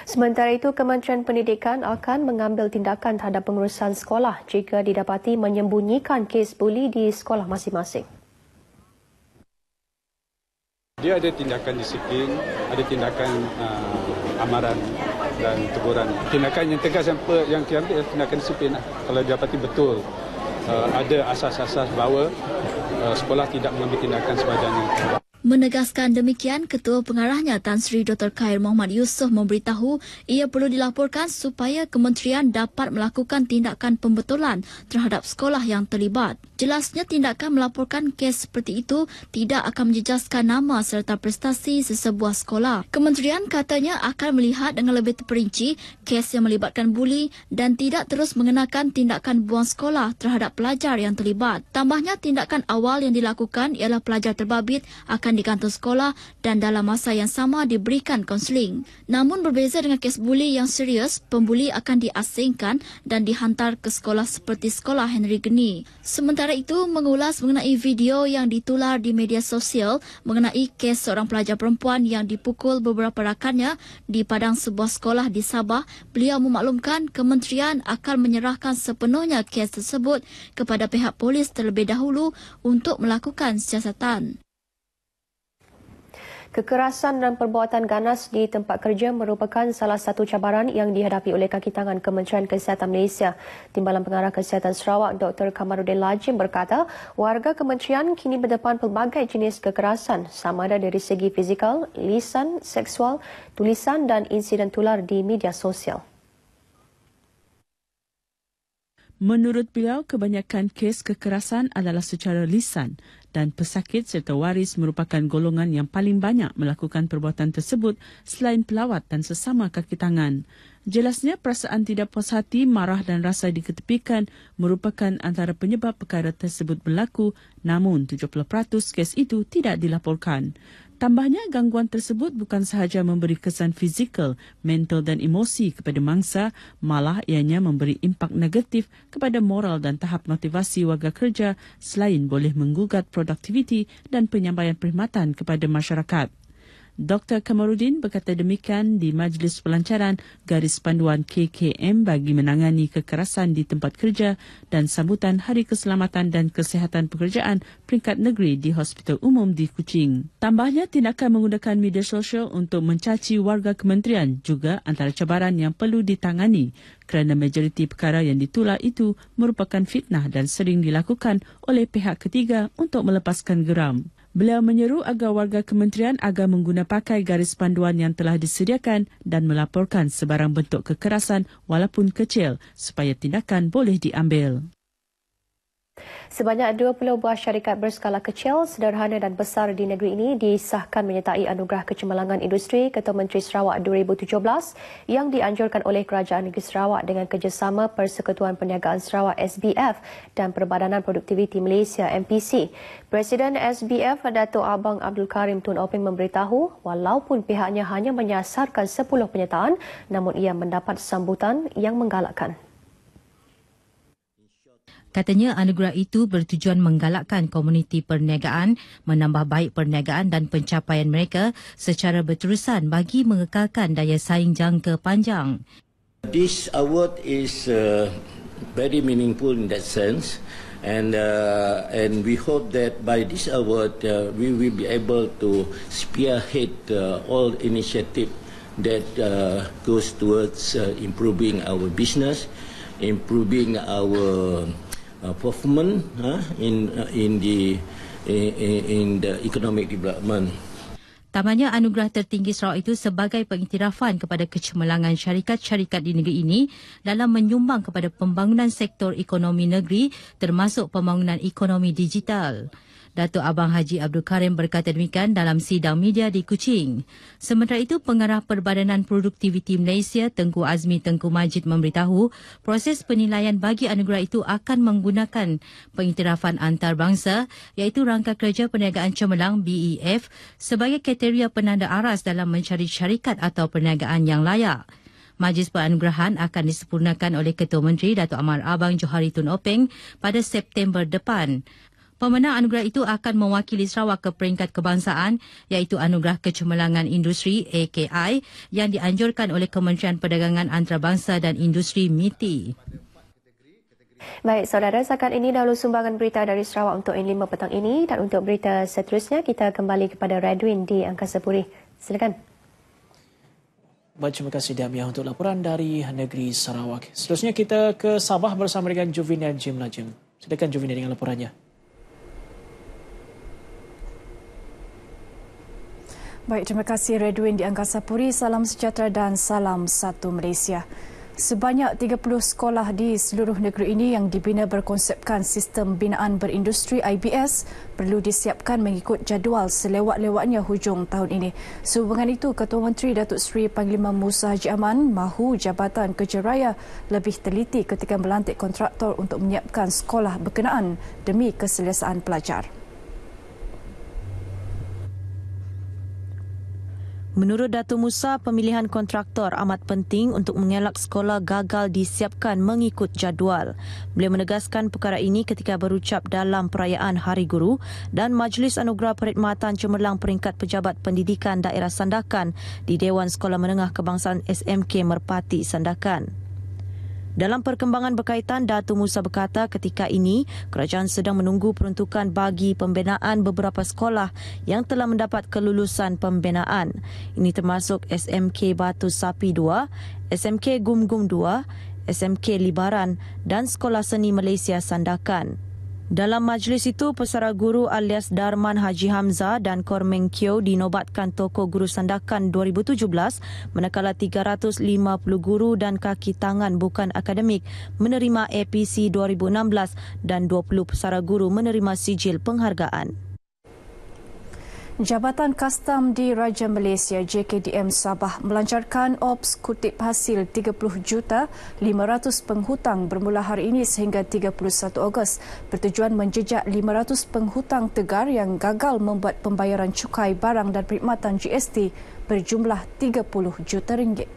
Sementara itu, Kementerian Pendidikan akan mengambil tindakan terhadap pengurusan sekolah jika didapati menyembunyikan kes buli di sekolah masing-masing. Dia ada tindakan disiplin, ada tindakan amaran dan teguran. Tindakan yang tegas yang diambil adalah tindakan disiplin. Kalau didapati betul ada asas-asas bahawa sekolah tidak mengambil tindakan sebagainya. Menegaskan demikian, Ketua Pengarahnya Tan Sri Dr. Khair Muhammad Yusof memberitahu ia perlu dilaporkan supaya kementerian dapat melakukan tindakan pembetulan terhadap sekolah yang terlibat. Jelasnya tindakan melaporkan kes seperti itu tidak akan menjejaskan nama serta prestasi sesebuah sekolah. Kementerian katanya akan melihat dengan lebih terperinci kes yang melibatkan buli dan tidak terus mengenakan tindakan buang sekolah terhadap pelajar yang terlibat. Tambahnya, tindakan awal yang dilakukan ialah pelajar terbabit akan digantung sekolah dan dalam masa yang sama diberikan kaunseling. Namun berbeza dengan kes buli yang serius, pembuli akan diasingkan dan dihantar ke sekolah seperti sekolah Henry Geni. Sementara itu, mengulas mengenai video yang ditular di media sosial mengenai kes seorang pelajar perempuan yang dipukul beberapa rakannya di padang sebuah sekolah di Sabah, beliau memaklumkan kementerian akan menyerahkan sepenuhnya kes tersebut kepada pihak polis terlebih dahulu untuk melakukan siasatan. Kekerasan dan perbuatan ganas di tempat kerja merupakan salah satu cabaran yang dihadapi oleh kaki tangan Kementerian Kesihatan Malaysia. Timbalan Pengarah Kesihatan Sarawak Dr. Kamaruddin Lajim berkata, warga kementerian kini berdepan pelbagai jenis kekerasan sama ada dari segi fizikal, lisan, seksual, tulisan dan insiden tular di media sosial. Menurut beliau, kebanyakan kes kekerasan adalah secara lisan dan pesakit serta waris merupakan golongan yang paling banyak melakukan perbuatan tersebut selain pelawat dan sesama kaki tangan. Jelasnya, perasaan tidak puas hati, marah dan rasa diketepikan merupakan antara penyebab perkara tersebut berlaku, namun 70% kes itu tidak dilaporkan. Tambahnya, gangguan tersebut bukan sahaja memberi kesan fizikal, mental dan emosi kepada mangsa, malah ianya memberi impak negatif kepada moral dan tahap motivasi warga kerja selain boleh menggugat produktiviti dan penyampaian perkhidmatan kepada masyarakat. Dr. Kamaruddin berkata demikian di Majlis Pelancaran Garis Panduan KKM bagi menangani kekerasan di tempat kerja dan sambutan Hari Keselamatan dan Kesihatan Pekerjaan peringkat negeri di Hospital Umum di Kuching. Tambahnya, tindakan menggunakan media sosial untuk mencaci warga kementerian juga antara cabaran yang perlu ditangani kerana majoriti perkara yang ditular itu merupakan fitnah dan sering dilakukan oleh pihak ketiga untuk melepaskan geram. Beliau menyeru agar warga kementerian agar mengguna pakai garis panduan yang telah disediakan dan melaporkan sebarang bentuk kekerasan walaupun kecil supaya tindakan boleh diambil. Sebanyak 20 buah syarikat berskala kecil, sederhana dan besar di negeri ini disahkan menyertai Anugerah Kecemerlangan Industri Ketua Menteri Sarawak 2017 yang dianjurkan oleh Kerajaan Negeri Sarawak dengan kerjasama Persekutuan Perniagaan Sarawak SBF dan Perbadanan Produktiviti Malaysia MPC. Presiden SBF Datuk Abang Abdul Karim Tun Openg memberitahu walaupun pihaknya hanya menyasarkan 10 penyertaan namun ia mendapat sambutan yang menggalakkan. Katanya anugerah itu bertujuan menggalakkan komuniti perniagaan, menambah baik perniagaan dan pencapaian mereka secara berterusan bagi mengekalkan daya saing jangka panjang. This award is very meaningful in that sense, and we hope that by this award we will be able to spearhead all initiative that goes towards improving our business, improving our performance in the economic development. Tamanya anugerah tertinggi Sarawak itu sebagai pengiktirafan kepada kecemerlangan syarikat-syarikat di negeri ini dalam menyumbang kepada pembangunan sektor ekonomi negeri termasuk pembangunan ekonomi digital. Datuk Abang Haji Abdul Karim berkata demikian dalam sidang media di Kuching. Sementara itu, Pengarah Perbadanan Produktiviti Malaysia Tengku Azmi Tengku Majid memberitahu proses penilaian bagi anugerah itu akan menggunakan pengiktirafan antarabangsa iaitu Rangka Kerja Perniagaan Cemerlang BEF sebagai kriteria penanda aras dalam mencari syarikat atau perniagaan yang layak. Majlis penganugerahan akan disempurnakan oleh Ketua Menteri Datuk Amar Abang Johari Tun Openg pada September depan. Pemenang anugerah itu akan mewakili Sarawak ke peringkat kebangsaan iaitu Anugerah Kecemerlangan Industri AKI yang dianjurkan oleh Kementerian Perdagangan Antarabangsa dan Industri MITI. Baik, saudara, setakat ini dahulu sumbangan berita dari Sarawak untuk N5 petang ini dan untuk berita seterusnya kita kembali kepada Radwin di Angkasa Puri. Silakan. Baik, terima kasih Damiah untuk laporan dari negeri Sarawak. Seterusnya kita ke Sabah bersama dengan Jovina Jim Najim. Silakan Jovina dengan laporannya. Baik, terima kasih Redwin di Angkasa Puri. Salam sejahtera dan salam satu Malaysia. Sebanyak 30 sekolah di seluruh negeri ini yang dibina berkonsepkan Sistem Binaan Berindustri IBS perlu disiapkan mengikut jadual selewat-lewatnya hujung tahun ini. Sehubungan itu, Ketua Menteri Datuk Seri Panglima Musa Haji Aman mahu Jabatan Kerja Raya lebih teliti ketika melantik kontraktor untuk menyiapkan sekolah berkenaan demi keselesaan pelajar. Menurut Datuk Musa, pemilihan kontraktor amat penting untuk mengelak sekolah gagal disiapkan mengikut jadual. Beliau menegaskan perkara ini ketika berucap dalam perayaan Hari Guru dan Majlis Anugerah Perkhidmatan Cemerlang Peringkat Pejabat Pendidikan Daerah Sandakan di Dewan Sekolah Menengah Kebangsaan SMK Merpati Sandakan. Dalam perkembangan berkaitan, Datuk Musa berkata ketika ini kerajaan sedang menunggu peruntukan bagi pembinaan beberapa sekolah yang telah mendapat kelulusan pembinaan. Ini termasuk SMK Batu Sapi 2, SMK Gum-Gum 2, SMK Libaran dan Sekolah Seni Malaysia Sandakan. Dalam majlis itu, Pesara Guru alias Darman Haji Hamzah dan Kormeng Kyo dinobatkan Tokoh Guru Sandakan 2017 manakala 350 guru dan kaki tangan bukan akademik menerima APC 2016 dan 20 pesara guru menerima sijil penghargaan. Jabatan Kastam di Raja Malaysia JKDM Sabah melancarkan ops kutip hasil 30,500,000 penghutang bermula hari ini sehingga 31 Ogos bertujuan menjejak 500 penghutang tegar yang gagal membuat pembayaran cukai barang dan perkhidmatan GST berjumlah 30 juta ringgit.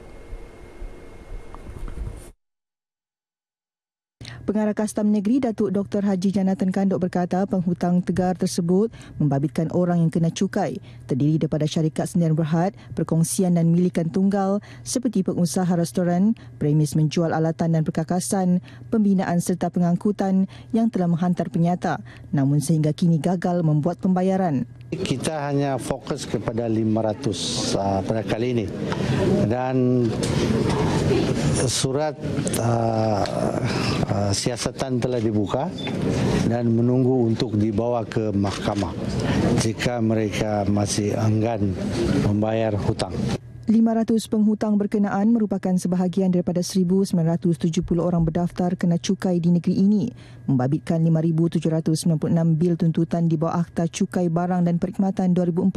Pengarah Kastam Negeri Datuk Dr. Haji Janatan Kandok berkata penghutang tegar tersebut membabitkan orang yang kena cukai terdiri daripada syarikat sendirian berhad, perkongsian dan milikan tunggal seperti pengusaha restoran, premis menjual alatan dan perkakasan, pembinaan serta pengangkutan yang telah menghantar penyata namun sehingga kini gagal membuat pembayaran. Kita hanya fokus kepada 500 pada kali ini dan surat siasatan telah dibuka dan menunggu untuk dibawa ke mahkamah jika mereka masih enggan membayar hutang. 500 penghutang berkenaan merupakan sebahagian daripada 1,970 orang berdaftar kena cukai di negeri ini, membabitkan 5,796 bil tuntutan di bawah Akta Cukai Barang dan Perkhidmatan 2014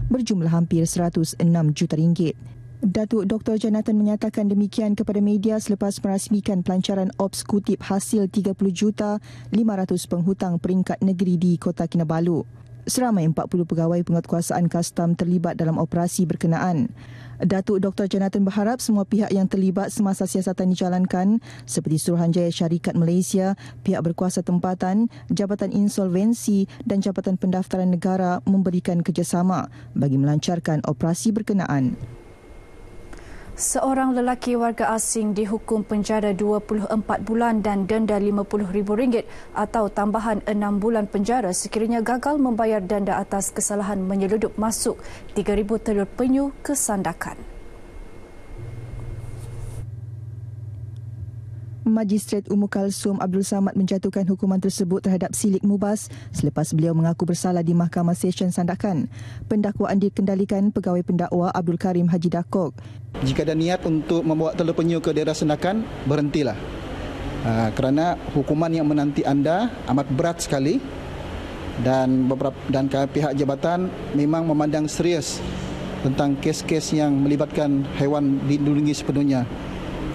berjumlah hampir 106 juta ringgit. Datuk Dr. Janathan menyatakan demikian kepada media selepas merasmikan pelancaran Ops Kutip hasil 30 juta 500 penghutang peringkat negeri di Kota Kinabalu. Seramai 40 pegawai penguatkuasaan kastam terlibat dalam operasi berkenaan. Datuk Dr. Janathan berharap semua pihak yang terlibat semasa siasatan dijalankan seperti Suruhanjaya Syarikat Malaysia, pihak berkuasa tempatan, Jabatan Insolvensi dan Jabatan Pendaftaran Negara memberikan kerjasama bagi melancarkan operasi berkenaan. Seorang lelaki warga asing dihukum penjara 24 bulan dan denda RM50,000 atau tambahan 6 bulan penjara sekiranya gagal membayar denda atas kesalahan menyeludup masuk 3,000 telur penyu ke sandakan. Magistrat Umu Kalsum Abdul Samad menjatuhkan hukuman tersebut terhadap Silik Mubas selepas beliau mengaku bersalah di Mahkamah Session Sandakan. Pendakwaan dikendalikan Pegawai Pendakwa Abdul Karim Haji Dakok. Jika ada niat untuk membawa telur penyu ke daerah Sandakan, berhentilah. Kerana hukuman yang menanti anda amat berat sekali dan pihak jabatan memang memandang serius tentang kes-kes yang melibatkan haiwan dilindungi sepenuhnya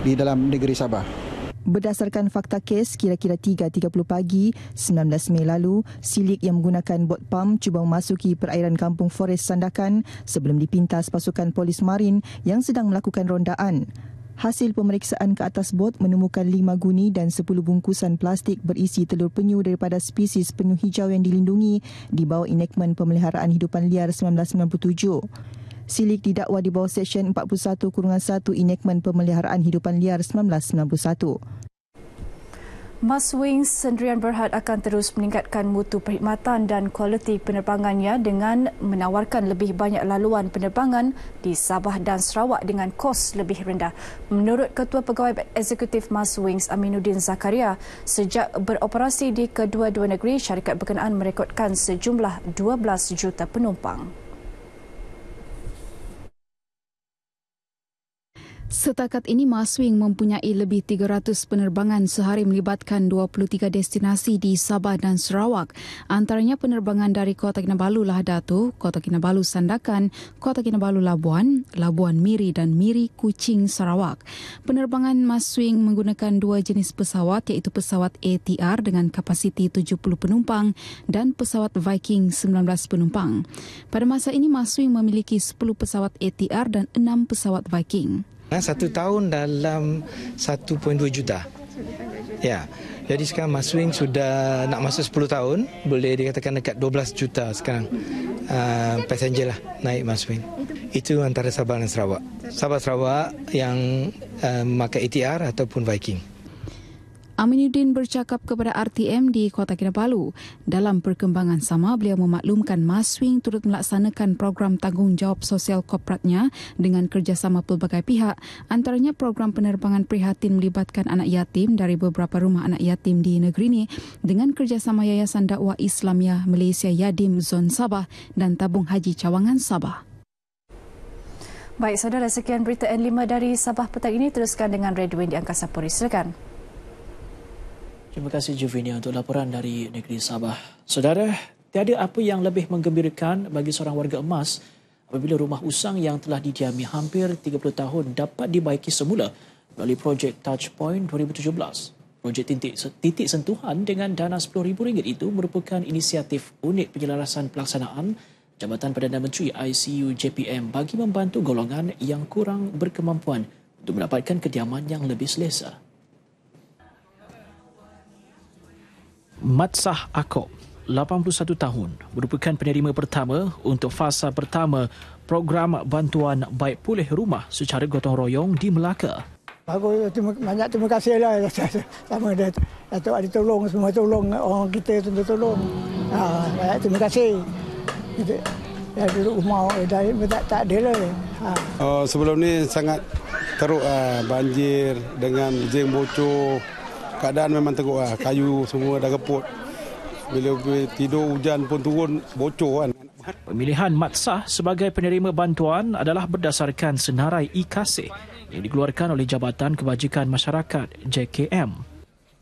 di dalam negeri Sabah. Berdasarkan fakta kes, kira-kira 3.30 pagi 19 Mei lalu, Silik yang menggunakan bot pam cuba memasuki perairan kampung Forest Sandakan sebelum dipintas pasukan polis marin yang sedang melakukan rondaan. Hasil pemeriksaan ke atas bot menemukan 5 guni dan 10 bungkusan plastik berisi telur penyu daripada spesies penyu hijau yang dilindungi di bawah Enactment Pemeliharaan Hidupan Liar 1997. Silik didakwa di bawah Seksyen 41-1 Enactment Pemeliharaan Hidupan Liar 1991. Maswings Sendirian Berhad akan terus meningkatkan mutu perkhidmatan dan kualiti penerbangannya dengan menawarkan lebih banyak laluan penerbangan di Sabah dan Sarawak dengan kos lebih rendah. Menurut Ketua Pegawai Eksekutif Maswings Aminuddin Zakaria, sejak beroperasi di kedua-dua negeri, syarikat berkenaan merekodkan sejumlah 12 juta penumpang. Setakat ini, Maswing mempunyai lebih 300 penerbangan sehari melibatkan 23 destinasi di Sabah dan Sarawak. Antaranya penerbangan dari Kota Kinabalu Lahadatu, Kota Kinabalu Sandakan, Kota Kinabalu Labuan, Labuan Miri dan Miri Kuching Sarawak. Penerbangan Maswing menggunakan 2 jenis pesawat iaitu pesawat ATR dengan kapasiti 70 penumpang dan pesawat Viking 19 penumpang. Pada masa ini, Maswing memiliki 10 pesawat ATR dan 6 pesawat Viking. 1 tahun dalam 1.2 juta. Ya. Jadi sekarang Maswing sudah nak masuk 10 tahun, boleh dikatakan dekat 12 juta sekarang. Passenger lah naik Maswing. Itu antara Sabah dan Sarawak. Sabah Sarawak yang memakai ATR ataupun Viking. Aminuddin bercakap kepada RTM di Kota Kinabalu. Dalam perkembangan sama, beliau memaklumkan Maswing turut melaksanakan program tanggungjawab sosial korporatnya dengan kerjasama pelbagai pihak, antaranya program penerbangan prihatin melibatkan anak yatim dari beberapa rumah anak yatim di negeri ini dengan kerjasama Yayasan Dakwah Islamiah Malaysia Yadim Zon Sabah dan Tabung Haji Cawangan Sabah. Baik, saudara, sekian berita N5 dari Sabah petang ini. Teruskan dengan Radio di Angkasa Puri. Silakan. Terima kasih Juvinia untuk laporan dari negeri Sabah. Saudara, tiada apa yang lebih menggembirakan bagi seorang warga emas apabila rumah usang yang telah didiami hampir 30 tahun dapat dibaiki semula melalui projek Touchpoint 2017. Projek titik sentuhan dengan dana RM10,000 itu merupakan inisiatif unit penyelarasan pelaksanaan Jabatan Perdana Menteri ICU JPM bagi membantu golongan yang kurang berkemampuan untuk mendapatkan kediaman yang lebih selesa. Matsah Akob, 81 tahun, merupakan penerima pertama untuk fasa pertama program bantuan baik pulih rumah secara gotong royong di Melaka. Aku banyak terima kasih lah sama Datuk ada tolong, semua tolong orang kita tentu tolong. Banyak terima kasih. Ya, duduk rumah tak ada lah. Sebelum ni sangat teruk banjir dengan jeng bocor. keadaan memang teruk lah. Kayu semua dah reput. Bila tidur hujan pun turun, bocor kan. Pemilihan Mat Sah sebagai penerima bantuan adalah berdasarkan senarai e-kasih yang dikeluarkan oleh Jabatan Kebajikan Masyarakat JKM.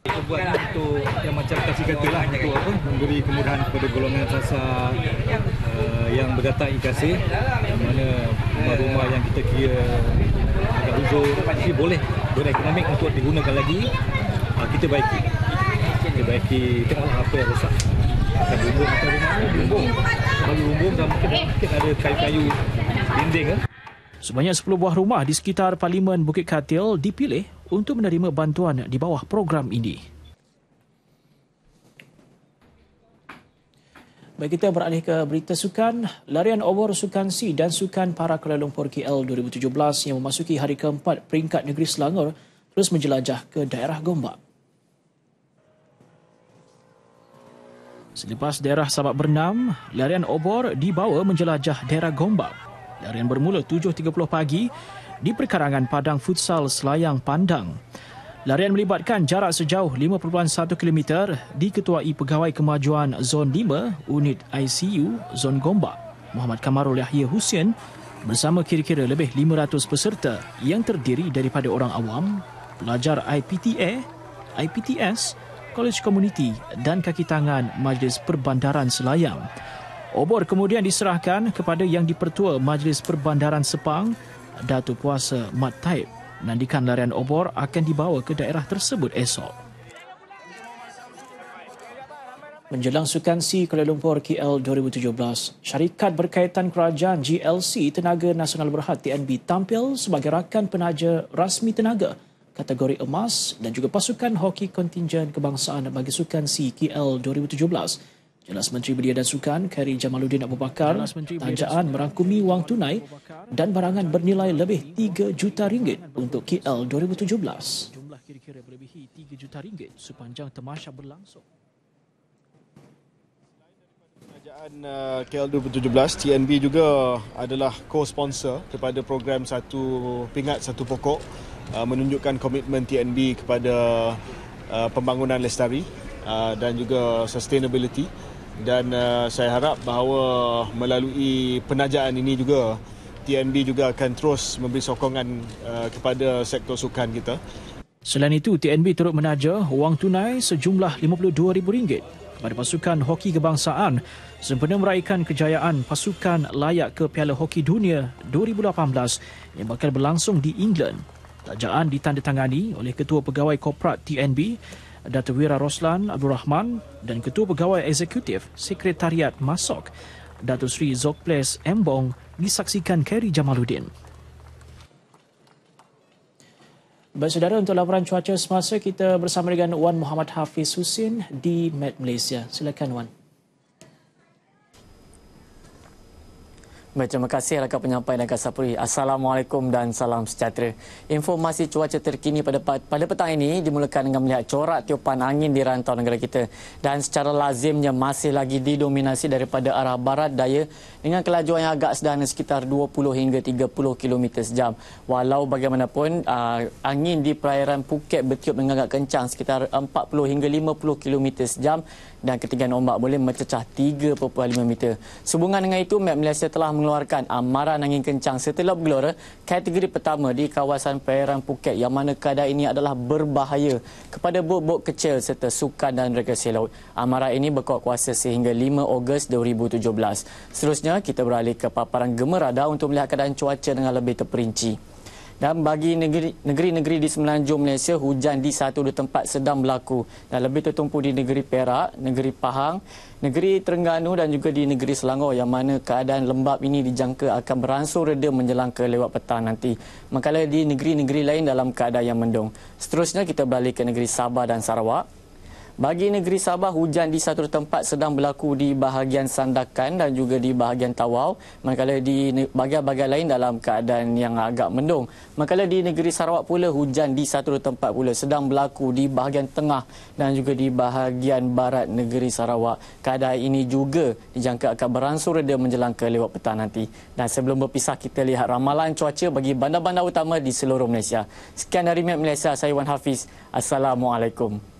Kita buat untuk yang macam kasih katalah untuk apa, memberi kemudahan kepada golongan sasar yang berdata e-kasih, mana rumah-rumah yang kita kira agak uzur tapi boleh berekonomik untuk digunakan lagi, kita baiki. Tengoklah apa yang rosak. Bumbung atau rumah ni bumbung dan mungkin ada kayu-kayu dinding kan. Sebanyak 10 buah rumah di sekitar Parlimen Bukit Katil dipilih untuk menerima bantuan di bawah program ini. Baik, kita beralih ke berita sukan. Larian obor Sukan C dan Sukan Para Kuala Lumpur KL 2017 yang memasuki hari keempat peringkat negeri Selangor terus menjelajah ke daerah Gombak. Selepas daerah Sabak Bernam, larian obor dibawa menjelajah daerah Gombak. Larian bermula 7.30 pagi di perkarangan Padang Futsal Selayang Pandang. Larian melibatkan jarak sejauh 5.1 km diketuai Pegawai Kemajuan Zon 5 Unit ICU Zon Gombak, Muhammad Kamarul Yahya Hussein, bersama kira-kira lebih 500 peserta yang terdiri daripada orang awam, pelajar IPTA, IPTS, Kolej Komuniti dan kaki tangan Majlis Perbandaran Selayang. Obor kemudian diserahkan kepada Yang di-Pertua Majlis Perbandaran Sepang, Datuk Puasa Mat Taib. Menandikan larian obor akan dibawa ke daerah tersebut esok. Menjelang Sukan C Kuala Lumpur KL 2017, syarikat berkaitan kerajaan GLC Tenaga Nasional Berhad TNB tampil sebagai rakan penaja rasmi tenaga kategori emas dan juga pasukan hoki kontingen kebangsaan bagi Sukan C KL 2017. Jelas Menteri Belia dan Sukan Khairi Jamaluddin Abu Bakar, tanjaan merangkumi wang tunai dan barangan bernilai lebih RM3 juta untuk KL 2017. Jumlah kira-kira melebihi RM3 juta sepanjang temasya berlangsung. Kerajaan KL 2017, TNB juga adalah co-sponsor kepada program Satu Pingat Satu Pokok, menunjukkan komitmen TNB kepada pembangunan lestari dan juga sustainability. Dan saya harap bahawa melalui penajaan ini juga TNB juga akan terus memberi sokongan kepada sektor sukan kita. Selain itu, TNB turut menaja wang tunai sejumlah RM52,000 kepada pasukan hoki kebangsaan sempena meraihkan kejayaan pasukan layak ke Piala Hoki Dunia 2018 yang bakal berlangsung di England. Tajaan ditandatangani oleh Ketua Pegawai Korporat TNB, Datuk Wira Roslan Abdul Rahman dan Ketua Pegawai Eksekutif Sekretariat Masok, Datuk Sri Zokples Embong, disaksikan Khairi Jamaluddin. Baik saudara, untuk laporan cuaca semasa kita bersama dengan Wan Muhammad Hafiz Husin di Met Malaysia. Silakan Wan. Baik, terima kasih rakan penyampai dan Kasapuri. Assalamualaikum dan salam sejahtera. Informasi cuaca terkini pada petang ini dimulakan dengan melihat corak tiupan angin di rantau negara kita dan secara lazimnya masih lagi didominasi daripada arah barat daya dengan kelajuan yang agak sederhana sekitar 20 hingga 30 km sejam. Walau bagaimanapun angin di perairan Phuket bertiup dengan agak kencang sekitar 40 hingga 50 km sejam dan ketinggian ombak boleh mencecah 3.5 meter. Sehubungan dengan itu, Met Malaysia telah mengeluarkan amaran angin kencang setelap gelora kategori pertama di kawasan perairan Phuket yang mana keadaan ini adalah berbahaya kepada bot-bot kecil serta sukan dan rekreasi laut. Amaran ini berkuat kuasa sehingga 5 Ogos 2017. Seterusnya, kita beralih ke paparan Gema Radar untuk melihat keadaan cuaca dengan lebih terperinci. Dan bagi negeri-negeri di semenanjung Malaysia, hujan di satu dua tempat sedang berlaku dan lebih tertumpu di negeri Perak, negeri Pahang, negeri Terengganu dan juga di negeri Selangor yang mana keadaan lembap ini dijangka akan beransur reda menjelang ke lewat petang nanti. Manakala di negeri-negeri lain dalam keadaan yang mendung. Seterusnya kita beralih ke negeri Sabah dan Sarawak. Bagi negeri Sabah, hujan di satu tempat sedang berlaku di bahagian Sandakan dan juga di bahagian Tawau. Manakala di bahagian-bahagian lain dalam keadaan yang agak mendung. Manakala di negeri Sarawak pula, hujan di satu tempat pula sedang berlaku di bahagian tengah dan juga di bahagian barat negeri Sarawak. Keadaan ini juga dijangka akan beransur reda menjelang ke lewat petang nanti. Dan sebelum berpisah, kita lihat ramalan cuaca bagi bandar-bandar utama di seluruh Malaysia. Sekian dari Met Malaysia, saya Wan Hafiz. Assalamualaikum.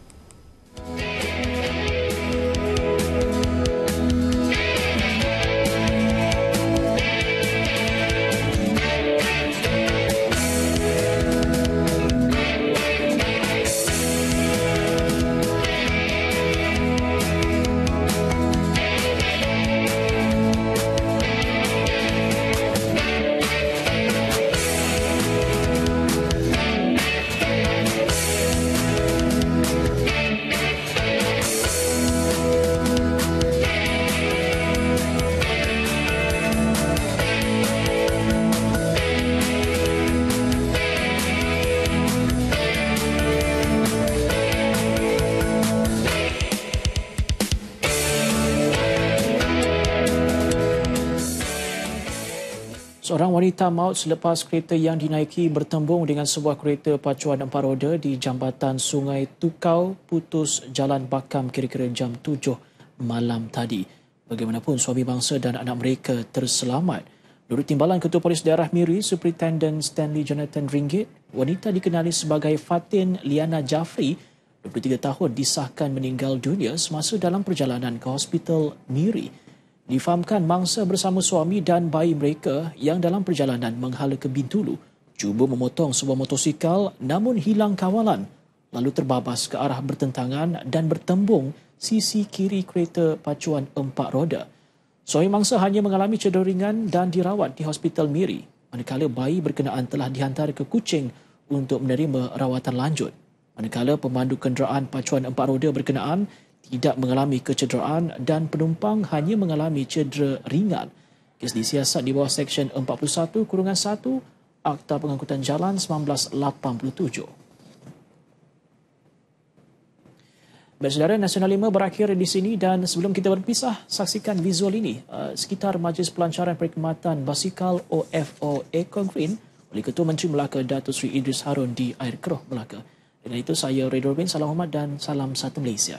Seorang wanita maut selepas kereta yang dinaiki bertembung dengan sebuah kereta pacuan 4 roda di jambatan Sungai Tukau putus Jalan Bakam kira-kira jam 7 malam tadi. Bagaimanapun suami bangsa dan anak mereka terselamat. Menurut Timbalan Ketua Polis Daerah Miri, Superintendent Stanley Jonathan Ringgit, wanita dikenali sebagai Fatin Liana Jafri, 23 tahun, disahkan meninggal dunia semasa dalam perjalanan ke Hospital Miri. Difahamkan mangsa bersama suami dan bayi mereka yang dalam perjalanan menghala ke Bintulu cuba memotong sebuah motosikal namun hilang kawalan lalu terbabas ke arah bertentangan dan bertembung sisi kiri kereta pacuan 4 roda. Suami mangsa hanya mengalami cedera ringan dan dirawat di Hospital Miri, manakala bayi berkenaan telah dihantar ke Kuching untuk menerima rawatan lanjut. Manakala pemandu kenderaan pacuan 4 roda berkenaan tidak mengalami kecederaan dan penumpang hanya mengalami cedera ringan. Kes disiasat di bawah Seksyen 41-1 Akta Pengangkutan Jalan 1987. Baik, saudara, Nasional 5 berakhir di sini dan sebelum kita berpisah, saksikan visual ini sekitar Majlis Pelancaran Perkhidmatan Basikal OFO Ekong Green oleh Ketua Menteri Melaka Datuk Seri Idris Harun di Air Keroh, Melaka. Dengan itu, saya Redor bin, salam hormat dan salam satu Malaysia.